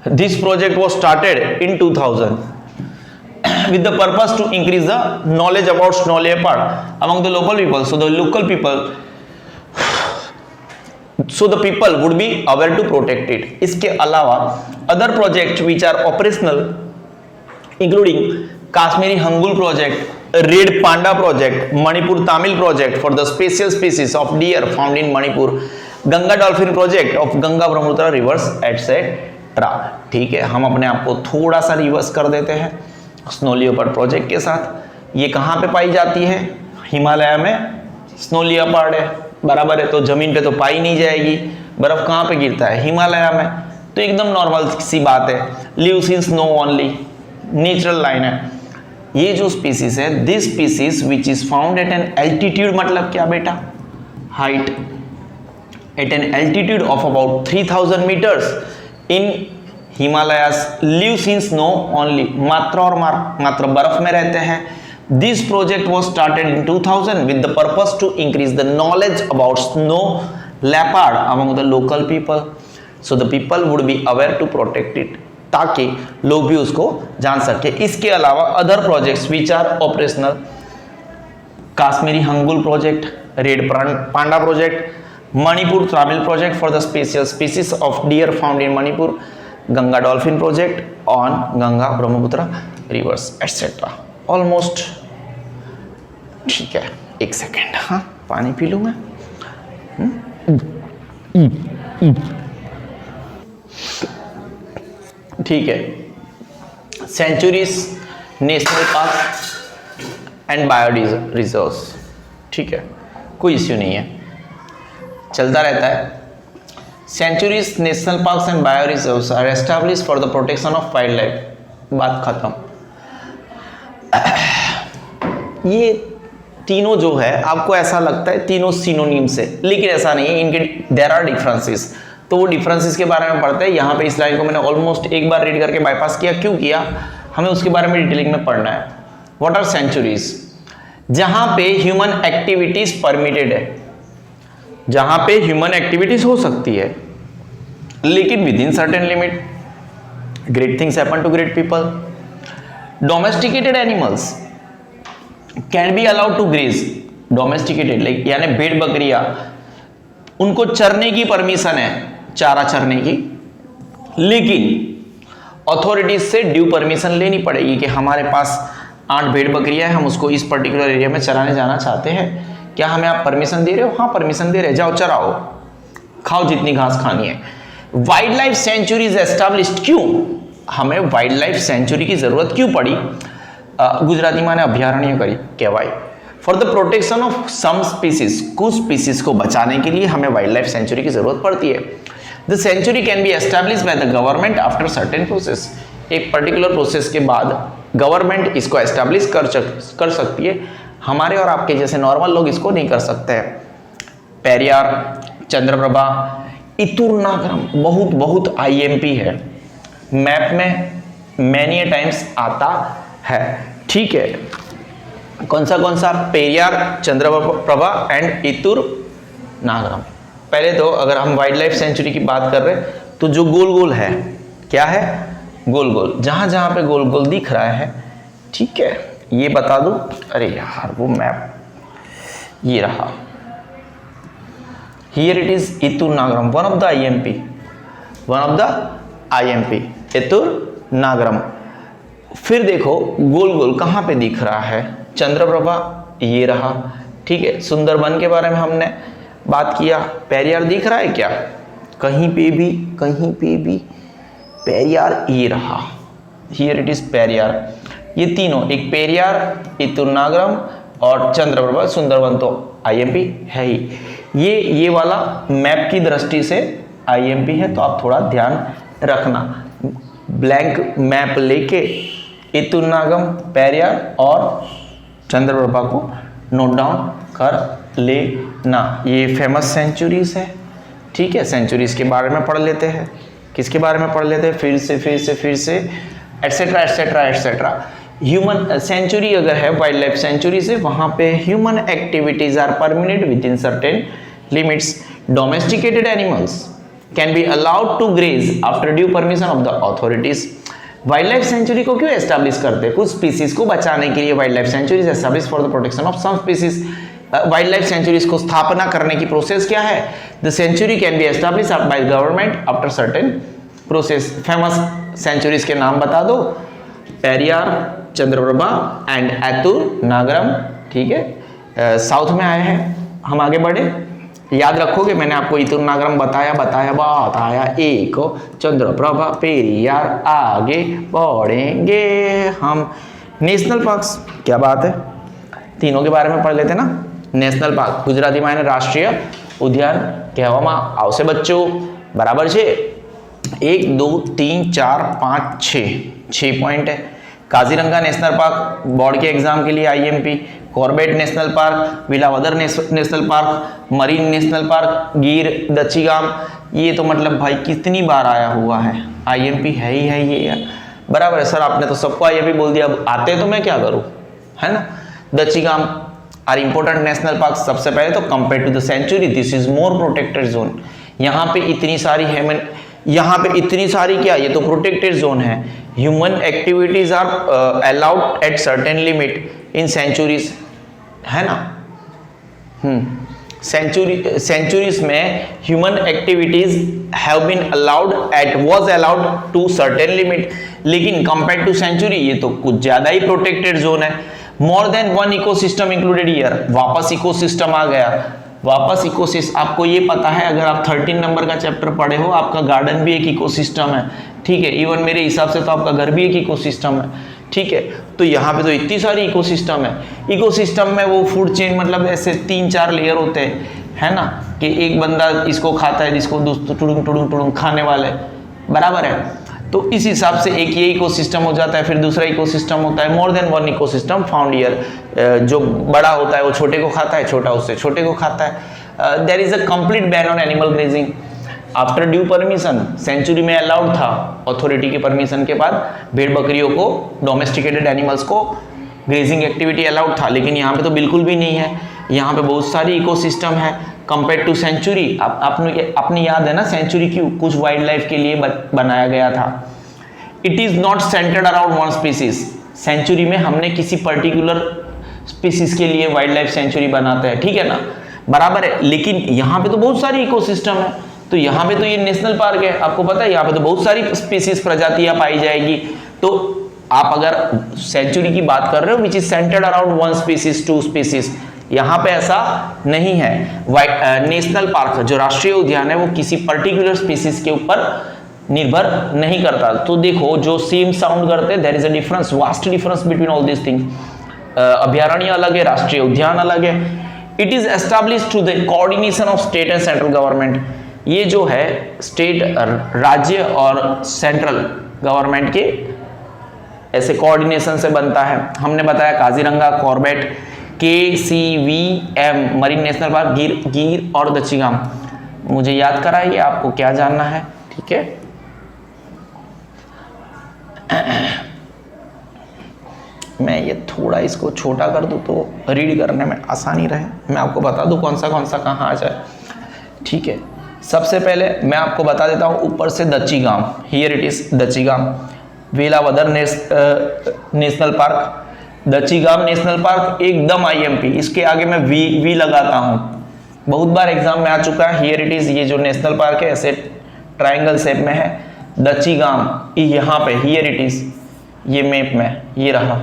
This project was started in 2000 with the purpose to increase the knowledge about snow leopard among the local people, so the people would be aware to protect it. इसके अलावा other projects which are operational including Kashmiri Hangul project, Red Panda project, Manipur Tamil project for the special species of deer found in Manipur, Ganga dolphin project of Ganga Brahmaputra rivers etcetera. ठीक है, हम अपने आप को थोड़ा सा रिवर्स कर देते हैं स्नो लियोपार्ड प्रोजेक्ट के साथ। ये कहाँ पे पाई जाती है? हिमालय में स्नो लियोपार्ड है, बराबर है, तो जमीन पे तो पाई नहीं जाएगी। बर्फ कहाँ पे गिरता है? हिमालय में, तो एकदम नॉर्मल सी बात है, lives in snow only, natural line है। ये जो स्पीसीज है, this species which is found at an altitude, मतलब क्या बेटा? Height, at an altitude of about 3000 meters in Himalayas, lives in snow only, मात्र और मात्र बर्फ में रहते हैं। This project was started in 2000 with the purpose to increase the knowledge about snow leopard among the local people, so the people would be aware to protect it, ताकि लोग भी उसको जान सके। इसके अलावा other projects which are operational, Kashmiri hangul project, red panda project, Manipur ट्रामिल project for the special species of deer found in Manipur, Ganga dolphin project on Ganga Brahmaputra rivers etcetera. Almost ठीक है, एक सेकेंड, हाँ पानी पी लूँ मैं। ठीक है, sanctuaries, national park and bio reserves, ठीक है, कोई इश्यू नहीं है, चलता रहता है। Sanctuaries, national parks and bio reserves are established for the protection of wild life, बात खत्म। ये तीनों जो है, आपको ऐसा लगता है तीनों सिनोनिम्स है, लेकिन ऐसा नहीं है, इनके देयर आर डिफरेंसेस। तो वो डिफरेंसेस के बारे में पढ़ते हैं। यहाँ पे इस लाइन को मैंने ऑलमोस्ट एक बार रीड करके बाईपास किया। क्यों किया? हमें उसके बारे में डिटेलिंग में पढ़ना है। What are sanctuaries? जहां पे ह्यूमन एक्टिविटीज परमिटेड है, जहां पे ह्यूमन एक्टिविटीज हो सकती है, लेकिन within certain limit. Great things happen to great people. Domesticated animals can be allowed to graze, domesticated like यानी भेड़ बकरियां, उनको चरने की परमिशन है, चारा चरने की, लेकिन अथॉरिटीज से ड्यू परमिशन लेनी पड़ेगी कि हमारे पास 8 भेड़ बकरियां हैं, हम उसको इस पर्टिकुलर एरिया में चराने जाना चाहते हैं, क्या हमें आप परमिशन दे रहे हो? हाँ परमिशन दे रहे हैं, जाओ चराओ, खाओ जितनी घास खानी है। वाइल्ड लाइफ सेंचुरीज एस्टैब्लिश्ड, क्यों हमें वाइल्ड लाइफ सेंचुरी की जरूरत क्यों पड़ी? गुजराती माने अभयारण्य करी कहवाई। For the protection of some species, कुछ स्पीसीज को बचाने के लिए हमें वाइल्ड लाइफ सेंचुरी की जरूरत पड़ती है। The sanctuary can be established by the government after certain process, एक पर्टिकुलर प्रोसेस के बाद गवर्नमेंट इसको एस्टैब्लिश कर सकती है। हमारे और आपके जैसे नॉर्मल लोग इसको नहीं कर सकते हैं। पेरियार, चंद्रप्रभा, इतुर्नाग्रम बहुत IMP है, मैप में मैनी टाइम्स आता है, ठीक है। कौन सा? पेरियार, चंद्रप्रभा एंड इतुर्नाग्रम। पहले तो अगर हम वाइल्ड लाइफ सेंचुरी की बात कर रहे हैं तो जो गोल गोल है, क्या है? गोल गोल, जहां जहां पे गोल गोल दिख रहा है, ठीक है, ये बता दूं। अरे यार वो मैप ये रहा, here it is Eturnagaram, one of the IMP Eturnagaram. फिर देखो गोल गोल कहाँ पे दिख रहा है? चंद्रप्रभा ये रहा, ठीक है। सुंदरबन के बारे में हमने बात किया। पेरियार दिख रहा है क्या? कहीं पे भी पेरियार ये रहा, हियर इट इज पेरियार। ये तीनों, एक पेरियार, इतुर्नाग्रम और चंद्रप्रभा, सुंदरबन तो IMP है ही। ये वाला मैप की दृष्टि से IMP है, तो आप थोड़ा ध्यान रखना। ब्लैंक मैप लेके इतुर्नाग्रम, पेरियार और चंद्रप्रभा को नोट डाउन कर लेना। ये फेमस सेंचुरीज है, ठीक है। सेंचुरीज के बारे में पढ़ लेते हैं। किसके बारे में पढ़ लेते हैं? फिर से एटसेट्रा। ह्यूमन सेंचुरी अगर है, वाइल्ड लाइफ सेंचुरी से, वहां पे human activities are permitted within certain limits. Domesticated animals can be allowed to graze after due permission of the authorities. Wild life sanctuary को क्यों एस्टैब्लिश करते हैं? कुछ स्पीसीज को बचाने के लिए wild life sanctuaries establish for the protection of some species. Wild life sanctuaries को स्थापना करने की प्रोसेस क्या है? The sanctuary can be establish by government after certain process. Famous sanctuaries के नाम बता दो। पेरियार, चंद्रप्रभा एंड इतुर्नाग्रम, ठीक है। साउथ में आए हैं हम, आगे बढ़े। याद रखोगे, मैंने आपको इतुर्नाग्रम बताया एक चंद्रप्रभा पेरियार आगे बढ़ेंगे हम। नेशनल पार्क्स, क्या बात है, तीनों के बारे में पढ़ लेते ना। नेशनल पार्क गुजराती में राष्ट्रीय उद्यान કહેવામાં આવશે बच्चों, बराबर છે। 1 2 3 4 5 6 पॉइंट है। काजीरंगा नेशनल पार्क बोर्ड के एग्जाम के लिए IMP, Corbett national park, Velavadar national park, marine national park, Gir Dachigam, ये तो मतलब भाई कितनी बार आया हुआ है, आईएमपी है ही है ये यार, बराबर है सर। आपने तो सबको आईएमपी बोल दिया, अब आते तो मैं क्या करूं, है ना। Dachigam are important national park. सबसे पहले तो compare to the sanctuary this is more protected zone. यहाँ पे इतनी सारी है, यहाँ पे इतनी सारी क्या, ये तो प्रोटेक्टेड जोन है। Human activities are allowed at certain limit in sanctuaries, है ना। सेंचुरीज में human activities have been allowed at was allowed to certain limit, लेकिन कंपेयर टू सेंचुरी ये तो कुछ ज्यादा ही प्रोटेक्टेड जोन है। More than one ecosystem included here, वापस इकोसिस्टम आ गया, वापस इकोसिस्टम। आपको ये पता है, अगर आप 13 नंबर का चैप्टर पढ़े हो, आपका गार्डन भी एक इकोसिस्टम है, ठीक है। इवन मेरे हिसाब से तो आपका घर भी एक इकोसिस्टम है, ठीक है। तो यहाँ पे तो इतनी सारी इकोसिस्टम है। इकोसिस्टम में वो फूड चेन मतलब ऐसे 3-4 लेयर होते हैं, है ना, कि एक बंदा इसको खाता है, जिसको टुडुंग टुडुंग टुडुंग खाने वाले, बराबर है। तो इस हिसाब से एक ये इकोसिस्टम हो जाता है, फिर दूसरा इकोसिस्टम होता है। More than one ecosystem found year, जो बड़ा होता है वो छोटे को खाता है, छोटा उससे छोटे को खाता है। There is a complete ban on animal grazing after due permission. Sanctuary में अलाउड था, अथॉरिटी के परमिशन के बाद भेड़ बकरियों को, डोमेस्टिकेटेड एनिमल्स को ग्रेजिंग एक्टिविटी अलाउड था, लेकिन यहाँ पे तो बिल्कुल भी नहीं है। यहाँ पे बहुत सारी इकोसिस्टम है कंपेयर टू सेंचुरी। आपने याद है ना सेंचुरी क्यों, कुछ वाइल्ड लाइफ के लिए बनाया गया था। It is not centred around one species. Sanctuary में हमने किसी पर्टिकुलर स्पीसीज के लिए वाइल्ड लाइफ सेंचुरी बनाते हैं, ठीक है ना, बराबर है। लेकिन यहाँ पे तो बहुत सारी इकोसिस्टम है, तो यहाँ पे तो ये नेशनल पार्क है, आपको पता है यहाँ पे तो बहुत सारी स्पीसीज प्रजातियां पाई जाएगी। तो आप अगर सेंचुरी की बात कर रहे हो which is centred around one species, 2 species, यहाँ पे ऐसा नहीं है। नेशनल पार्क जो राष्ट्रीय उद्यान है वो किसी पर्टिकुलर स्पीसीज के ऊपर निर्भर नहीं करता। तो देखो जो सेम साउंड करते हैं, there is a difference, vast difference between all this things. अभयारण्य अलग है, राष्ट्रीय उद्यान अलग है। It is established through the coordination of state and central government. ये जो है स्टेट, राज्य और सेंट्रल गवर्नमेंट के ऐसे कोऑर्डिनेशन से बनता है। हमने बताया Kaziranga, Corbett, KCVM marine national park, गिर और दच्चीगाम। मुझे याद कराइए आपको क्या जानना है, ठीक है। मैं ये थोड़ा इसको छोटा कर दूं तो रीड करने में आसानी रहे। मैं आपको बता दूं कौन सा कहाँ आ जाए, ठीक है। सबसे पहले मैं आपको बता देता हूँ ऊपर से Dachigam, here it is Dachigam, Velavadar national park, Dachigam national park एकदम आईएमपी। इसके आगे मैं वी लगाता हूँ, बहुत बार एग्जाम में आ चुका है। हियर इट इज, ये जो नेशनल पार्क है ऐसे ट्राइंगल शेप में है, दच्चीगाम यहाँ पे, हियर इट इज, ये मैप में ये रहा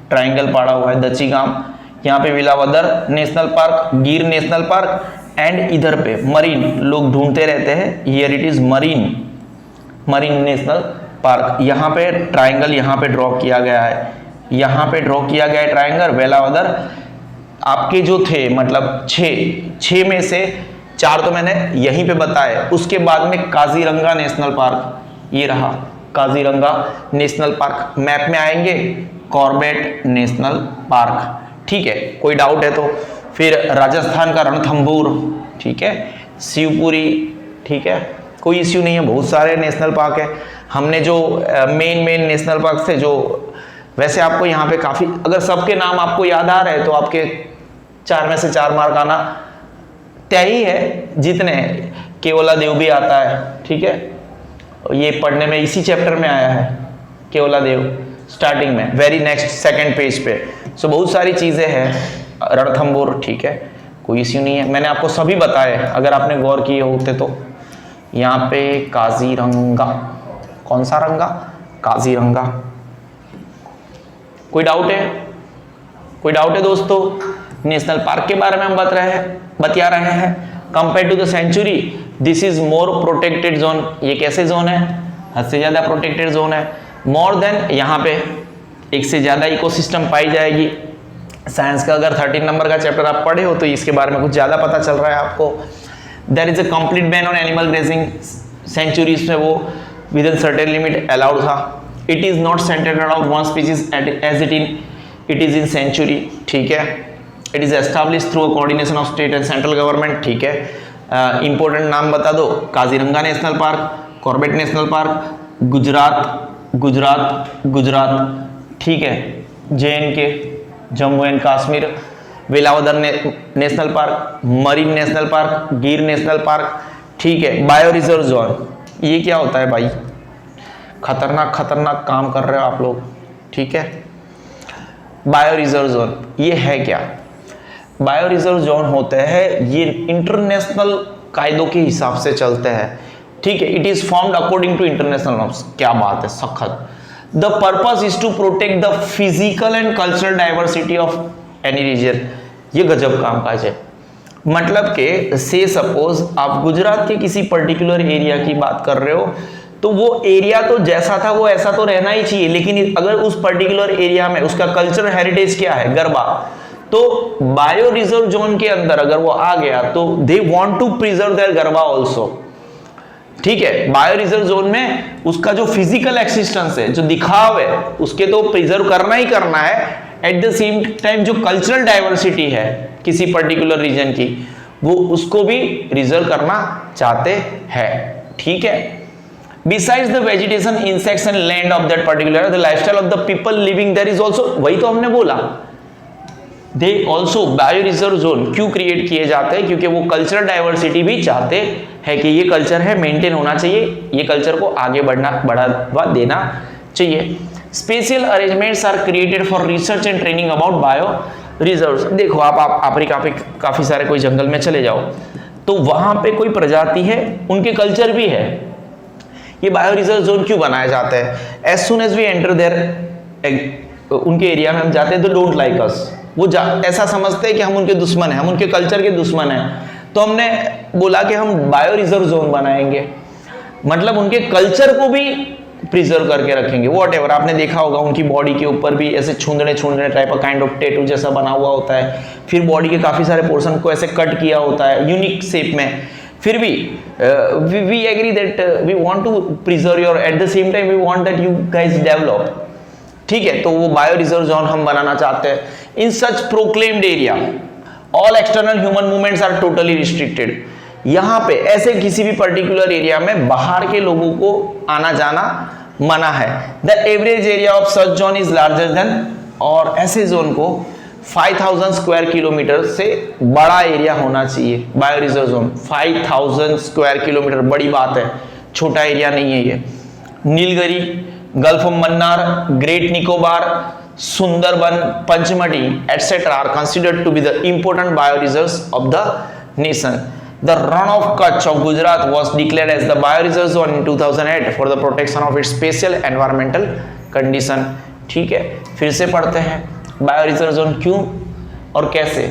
ट्राइंगल पड़ा हुआ है दच्चीगाम। यहाँ पे वेलावदर नेशनल पार्क, गिर नेशनल पार्क, एंड इधर पे मरीन, लोग ढूंढते रहते हैं, here it is marine national park. यहाँ पे ट्राइंगल यहाँ पे ड्रॉ किया गया है, यहाँ पे ड्रॉ किया गया है ट्राइंगल। वेलावदर आपके जो थे मतलब 6 में से 4 तो मैंने यहीं पे बताए। उसके बाद में काजीरंगा नेशनल पार्क, ये रहा काजीरंगा नेशनल पार्क। मैप में आएंगे कॉर्बेट नेशनल पार्क, ठीक है। कोई डाउट है तो फिर राजस्थान का रणथंभौर, ठीक है, शिवपुरी, ठीक है, कोई इश्यू नहीं है। बहुत सारे नेशनल पार्क है। हमने जो मेन नेशनल पार्क थे, जो वैसे आपको यहाँ पे काफी, अगर सबके नाम आपको याद आ रहे हैं तो आपके 4 में से 4 मार्क आना तय ही है। जितने केवला देव भी आता है, ठीक है, ये पढ़ने में इसी चैप्टर में आया है केवला देव स्टार्टिंग में, वेरी नेक्स्ट सेकंड पेज पे। सो बहुत सारी चीजें हैं। रणथंभौर, ठीक है, कोई इश्यू नहीं है। मैंने आपको सभी बताए अगर आपने गौर किए होते तो। यहाँ पे काजीरंगा, कौन सा रंगा, काजीरंगा। कोई डाउट है, कोई डाउट है दोस्तों? नेशनल पार्क के बारे में हम बता रहे हैं। Compare to the sanctuary this is more protected zone. ये कैसे जोन है? हद से ज्यादा प्रोटेक्टेड जोन है। मोर देन, यहाँ पे एक से ज्यादा इकोसिस्टम पाई जाएगी। साइंस का अगर 13 नंबर का चैप्टर आप पढ़े हो तो इसके बारे में कुछ ज्यादा पता चल रहा है आपको। There is a complete ban on animal grazing. Sanctuaries में वो within certain limit allowed था। It is not centred around one species as it is in sanctuary, ठीक है। It is established through coordination of state and central government, ठीक है। Important नाम बता दो, Kaziranga national park, Corbett national park, Gujarat, ठीक है, JNK, Jammu and Kashmir, Velavadar national park, marine national park, गिर नेशनल पार्क, ठीक है। बायो रिजर्व जोन, ये क्या होता है भाई? खतरनाक काम कर रहे हो आप लोग, ठीक है। बायो रिजर्व जोन ये है क्या? बायो रिजर्व जोन होते हैं, ये इंटरनेशनल कायदों के हिसाब से चलते हैं, ठीक है। It is formed according to international norms. क्या बात है, सखत। The purpose is to protect the physical and cultural diversity of any region. ये गजब काम काज है। मतलब के से सपोज आप गुजरात के किसी पर्टिकुलर एरिया की बात कर रहे हो, तो वो एरिया तो जैसा था वो ऐसा तो रहना ही चाहिए, लेकिन अगर उस पर्टिकुलर एरिया में उसका कल्चरल हेरिटेज क्या है, गरबा, तो बायो रिजर्व जोन के अंदर अगर वो आ गया तो they want to preserve their Garba also, ठीक है। बायो रिजर्व जोन में उसका जो फिजिकल एक्सिस्टेंस है, जो दिखाव है, उसके तो प्रिजर्व करना ही करना है। एट द सेम टाइम जो कल्चरल डाइवर्सिटी है किसी पर्टिकुलर रीजन की, वो उसको भी रिजर्व करना चाहते हैं, ठीक है। Besides the vegetation, insects and land of that particular, the lifestyle of the people living there is also, वही तो हमने बोला, they also bio reserve zone क्यों क्रिएट किए जाते हैं? क्योंकि वो कल्चरल डाइवर्सिटी भी चाहते हैं कि ये कल्चर है मेंटेन होना चाहिए, ये कल्चर को आगे बढ़ावा देना चाहिए। Special arrangements are created for research and training about bio reserves. देखो आप अफ्रीका पे काफी सारे कोई जंगल में चले जाओ, तो वहां पे कोई प्रजाति है, उनके कल्चर भी है। ये बायो रिजर्व जोन क्यों बनाए जाते हैं? As soon as we enter there, उनके एरिया में हम जाते हैं तो डोंट लाइक अस, वो ऐसा समझते हैं कि हम उनके दुश्मन हैं, हम उनके कल्चर के दुश्मन हैं। तो हमने बोला कि हम बायो रिजर्व जोन बनाएंगे, मतलब उनके कल्चर को भी प्रिजर्व करके रखेंगे। वॉट एवर, आपने देखा होगा उनकी बॉडी के ऊपर भी ऐसे छूंदने type of kind of tattoo जैसा बना हुआ होता है, फिर बॉडी के काफी सारे पोर्शन को ऐसे कट किया होता है यूनिक शेप में। फिर भी we agree that we want to preserve your, at the same time we want that you guys develop, ठीक है। तो वो बायो रिजर्व जोन हम बनाना चाहते हैं। In such proclaimed area all external human movements are totally restricted. यहाँ पे ऐसे किसी भी पर्टिकुलर एरिया में बाहर के लोगों को आना जाना मना है। The average area of such zone is larger than, और ऐसे जोन को 5000 स्क्वायर किलोमीटर से बड़ा एरिया होना चाहिए। Bio reserve zone 5000 square kilometer, बड़ी बात है, छोटा एरिया नहीं है ये। Nilgiri, gulf of Mannar, great Nicobar, Sundarban, Pachmarhi etcetera are considered to be the important bio reserves of the nation. The Run of Kutch of Gujarat was declared as the bioreserve zone in 2008 for the protection of its special environmental condition, ठीक है। फिर से पढ़ते हैं bio reserve zone क्यों और कैसे।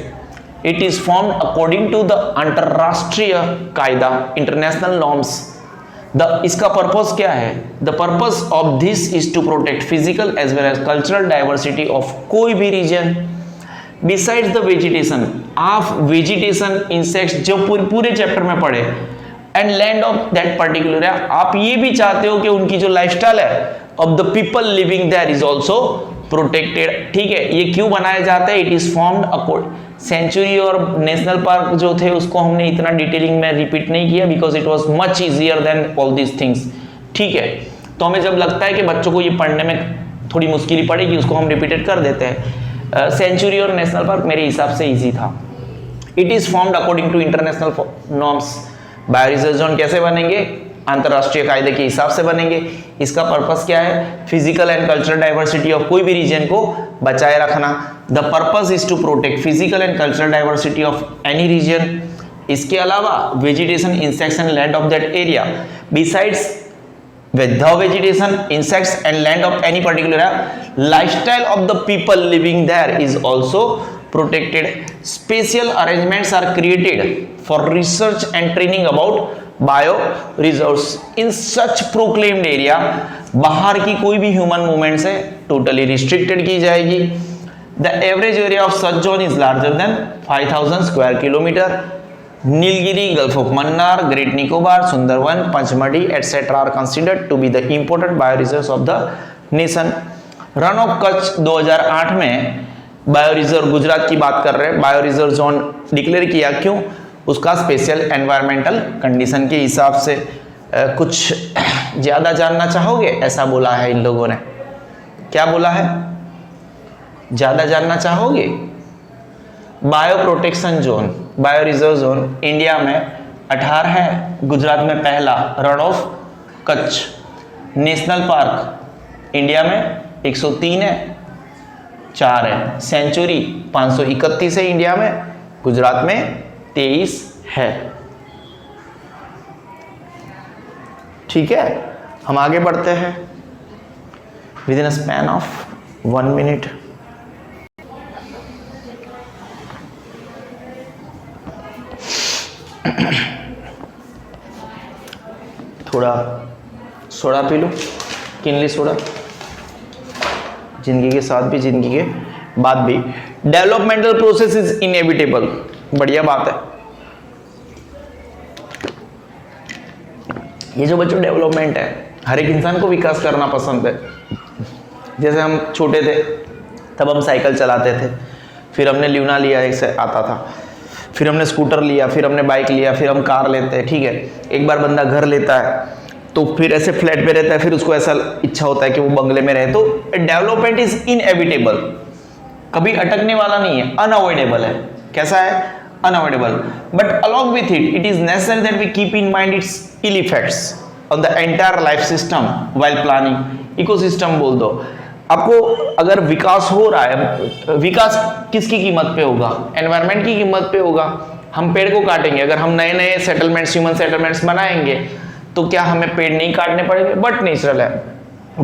It is formed according to the अंतरराष्ट्रीय कायदा, इंटरनेशनल नॉर्म्स। इसका पर्पस क्या है? The purpose of this is to protect physical as well as cultural diversity of कोई भी रीजन। बिसाइड्स द वेजिटेशन, आप वेजिटेशन इंसेक्ट्स जो पूरे चैप्टर में पढ़े, and land of that particular, आप ये भी चाहते हो कि उनकी जो लाइफस्टाइल है of the people living there is also protected, ठीक है। ये क्यों बनाए जाते हैं? It is formed according, sanctuary और नेशनल पार्क जो थे उसको हमने इतना डिटेलिंग में रिपीट नहीं किया because it was much easier than all these things, ठीक है। तो हमें जब लगता है कि बच्चों को ये पढ़ने में थोड़ी मुश्किल पड़ेगी, उसको हम रिपीटेड कर देते हैं। सेंचुरी और नेशनल पार्क मेरे हिसाब से इजी था। It is formed according to international norms. Bio reserve zone कैसे बनेंगे? अंतरराष्ट्रीय कायदे के हिसाब से बनेंगे। इसका पर्पस क्या है? Physical and cultural diversity of कोई भी रीजन को बचाए रखना। The purpose is to protect physical and cultural diversity of any region. इसके अलावा vegetation, insects and land of that area. Besides with the vegetation, insects and land of any particular area, lifestyle of the people living there is also protected. Special arrangements are created for research and training about bioreserves. In such proclaimed area, बाहर की कोई भी human movement से totally restricted की जाएगी. The average area of such zone is larger than 5000 square kilometer. Nilgiri, Gulf of Mannar, Great Nicobar, Sundarban, Panchmadi, etc. are considered to be the important bioreserves of the nation. Run of Kutch 2008 में बायोरिजर्व, गुजरात की बात कर रहे हैं, बायोरिजर्व zone declare किया. क्यों? उसका special environmental condition के हिसाब से. कुछ ज़्यादा जानना चाहोगे? ऐसा बोला है इन लोगों ने. क्या बोला है? ज़्यादा जानना चाहोगे? Bio protection zone, bioreserve zone India में 18 है, गुजरात में पहला Rann of Kutch. National park India में 103 है, 4 है. सेंचुरी 531 है इंडिया में, गुजरात में 23 है. ठीक है, हम आगे बढ़ते हैं. With in a span of 1 minute. थोड़ा soda P low, Kinley soda. जिंदगी के साथ भी, जिंदगी के बाद भी. Developmental process is inevitable. बढ़िया बात है. ये जो बच्चों डेवलपमेंट है, हर एक इंसान को विकास करना पसंद है. जैसे हम छोटे थे तब हम साइकिल चलाते थे, फिर हमने ल्यूना लिया, एक से आता था, फिर हमने स्कूटर लिया, फिर हमने बाइक लिया, फिर हम कार लेते हैं. ठीक है, एक बार बंदा घर लेता है तो फिर ऐसे फ्लैट पे रहता है, फिर उसको ऐसा इच्छा होता है कि वो बंगले में रहे. तो डेवलपमेंट इज इनएविटेबल, कभी अटकने वाला नहीं है, अनअवॉइडेबल है. कैसा है? Unavoidable. But along with it, it is necessary that we keep in mind its ill effects on the entire life system while planning. Ecosystem बोल दो. आपको अगर विकास हो रहा है, विकास किसकी कीमत पे होगा? एनवायरनमेंट की कीमत पे होगा. हम पेड़ को काटेंगे, अगर हम नए नए सेटलमेंट्स, ह्यूमन सेटलमेंट्स बनाएंगे तो क्या हमें पेड़ नहीं काटने पड़ेंगे? बट नेचुरल है.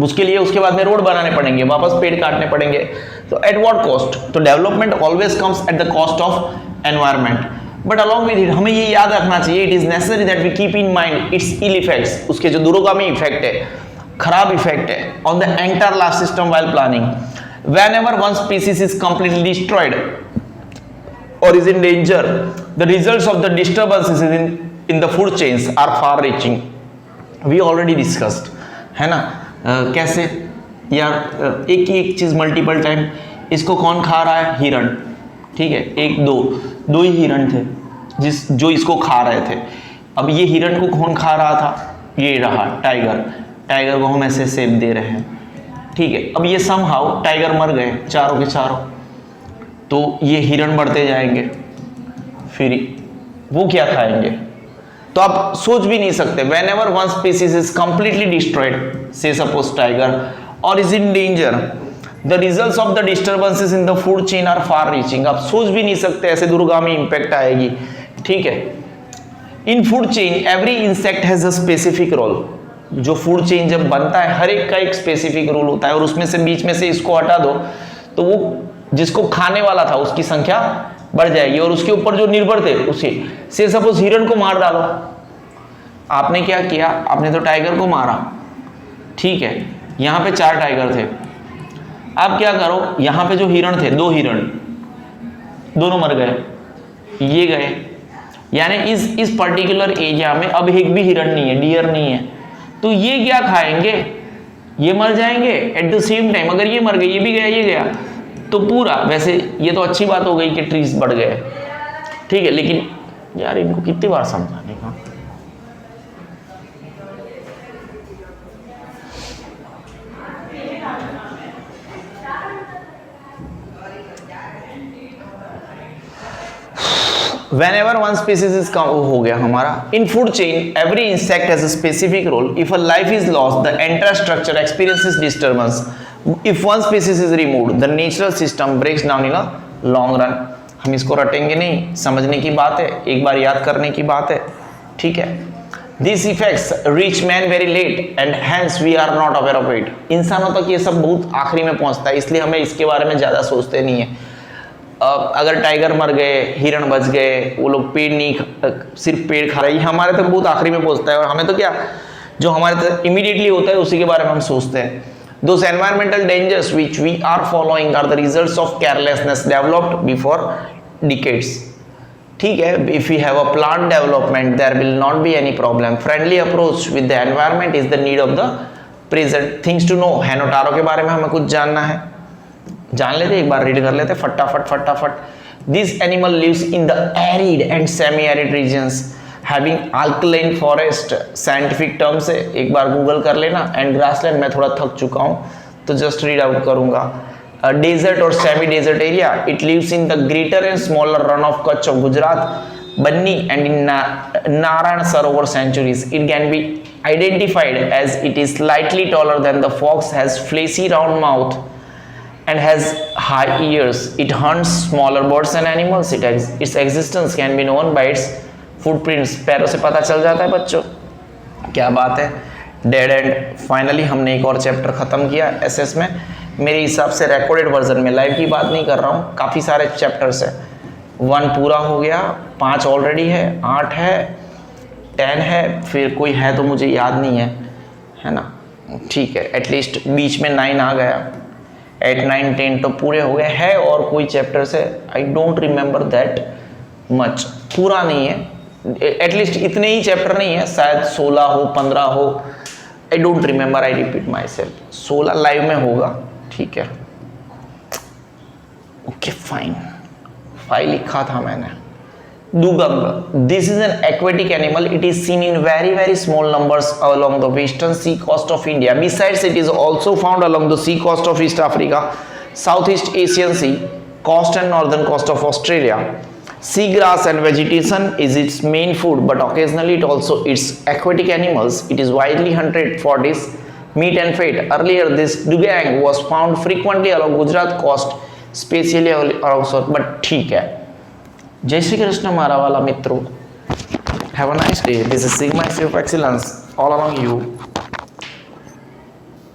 उसके लिए उसके बाद में रोड बनाने पड़ेंगे, वापस पेड़ काटने पड़ेंगे. तो एट व्हाट कॉस्ट? तो development always comes at the cost of environment. But along with it हमें ये याद रखना चाहिए, it is necessary that we keep in mind its ill effects, उसके जो दूरगामी इफेक्ट है, खराब इफेक्ट है on the entire life system while planning. Whenever one species is completely destroyed or is in danger, the results of the disturbances in the food chains are far reaching. We already discussed, है ना. कैसे यार, एक ही एक चीज़ multiple time. इसको कौन खा रहा है? हिरण. ठीक है, एक दो ही हिरण थे जो इसको खा रहे थे. अब ये हिरण को कौन खा रहा था? ये रहा टाइगर. टाइगर को हम ऐसे सेब दे रहे हैं. ठीक है, अब ये समहाउ टाइगर मर गए, चारों के चारों. तो ये हिरण बढ़ते जाएंगे, फिर वो क्या खाएंगे? तो आप सोच भी नहीं सकते. whenever one species is completely destroyed, say suppose tiger, or is in danger, the results of the disturbances in the food chain are far reaching. आप सोच भी नहीं सकते ऐसे दूरगामी इम्पैक्ट आएगी. ठीक है, in food chain every insect has a specific role. जो फूड चेन जब बनता है, हर एक का एक स्पेसिफिक रोल होता है, और उसमें से बीच में से इसको हटा दो तो वो जिसको खाने वाला था उसकी संख्या बढ़ जाएगी, और उसके ऊपर जो निर्भर थे उसे. से सपोज हिरण को मार डालो. आपने क्या किया? आपने तो टाइगर को मारा. ठीक है, यहाँ पे 4 टाइगर थे. आप क्या करो, यहाँ पे जो हिरण थे, 2 हिरण, दोनों मर गए, ये गए. यानी इस पर्टिकुलर एरिया में अब एक भी हिरण नहीं है, डियर नहीं है. तो ये क्या खाएंगे? ये मर जाएंगे. एट द सेम टाइम अगर ये मर गए, ये भी गया, ये गया, तो पूरा. वैसे ये तो अच्छी बात हो गई कि ट्रीज बढ़ गए. ठीक है, लेकिन यार इनको कितनी बार समझाने का. Whenever one species is हो गया हमारा. In food chain, every insect has a specific role. If a life is lost, the entire structure experiences disturbance. If one species is removed, the natural system breaks down in a long run. हम इसको रटेंगे नहीं, समझने की बात है, एक बार याद करने की बात है. ठीक है. These effects reach man very late and hence we are not aware of it. इंसानों तक ये सब बहुत आखिरी में पहुंचता है, इसलिए हमें इसके बारे में ज़्यादा सोचते नहीं है. अगर टाइगर मर गए, हिरण बच गए, वो लोग पेड़ नहीं सिर्फ पेड़ खा रहे हैं, हमारे तक बहुत आखिरी में पहुंचता है और हमें तो क्या जो हमारे तक इमीडिएटली होता है उसी के बारे में हम सोचते हैं। Those environmental dangers which we are following are the results of carelessness developed before decades. ठीक है, if we have a planned development there will not be any problem. Friendly approach with the environment is the need of the present. Things to know. हेनोटारो के बारे में हमें कुछ जानना है, जान लेते एक बार रीड कर लेते फटाफट। This animal lives in the arid and semi-arid regions having alkaline forest, scientific term से एक बार गूगल कर लेना, एंड ग्रासलैंड मैं थोड़ा थक चुका हूँ तो जस्ट रीड आउट करूंगा। डेजर्ट और semi desert area, it lives in the greater and smaller Rann of Kutch of Gujarat, Banni and in Narayan Sarovar sanctuaries. It can be identified as it is slightly taller than the fox, has fleshy round mouth and has high ears. It hunts smaller birds and animals. Its existence can be known by its footprints. पैरों से पता चल जाता है बच्चों, क्या बात है। Dead and. फाइनली हमने एक और चैप्टर खत्म किया एसएस में, मेरे हिसाब से रिकॉर्डेड वर्जन में, लाइव की बात नहीं कर रहा हूँ। काफ़ी सारे चैप्टर्स है, 1 पूरा हो गया, 5 ऑलरेडी है, 8 है, 10 है, फिर कोई है तो मुझे याद नहीं है ना। ठीक है, एटलीस्ट बीच में 9 आ गया, 8, 9, 10 तो पूरे हो गए हैं, और कोई चैप्टर से I don't remember that much, पूरा नहीं है, एटलीस्ट इतने ही चैप्टर नहीं है, शायद 16 हो, 15 हो, I don't remember, I repeat my self, 16 live में होगा। ठीक है, ओके फाइन, फाइल लिखा था मैंने। Dugong. This is an aquatic animal. It is seen in very small numbers along the western sea coast of India. Besides, it is also found along the sea coast of East Africa, Southeast Asian Sea coast and northern coast of Australia. Seagrass and vegetation is its main food, but occasionally it also eats aquatic animals. It is widely hunted for its meat and fat. Earlier, this dugong was found frequently along Gujarat coast, especially along south. But ठीक है, जय श्री कृष्ण मारा वाला मित्रों, have a nice day. This is sigma of excellence all among you.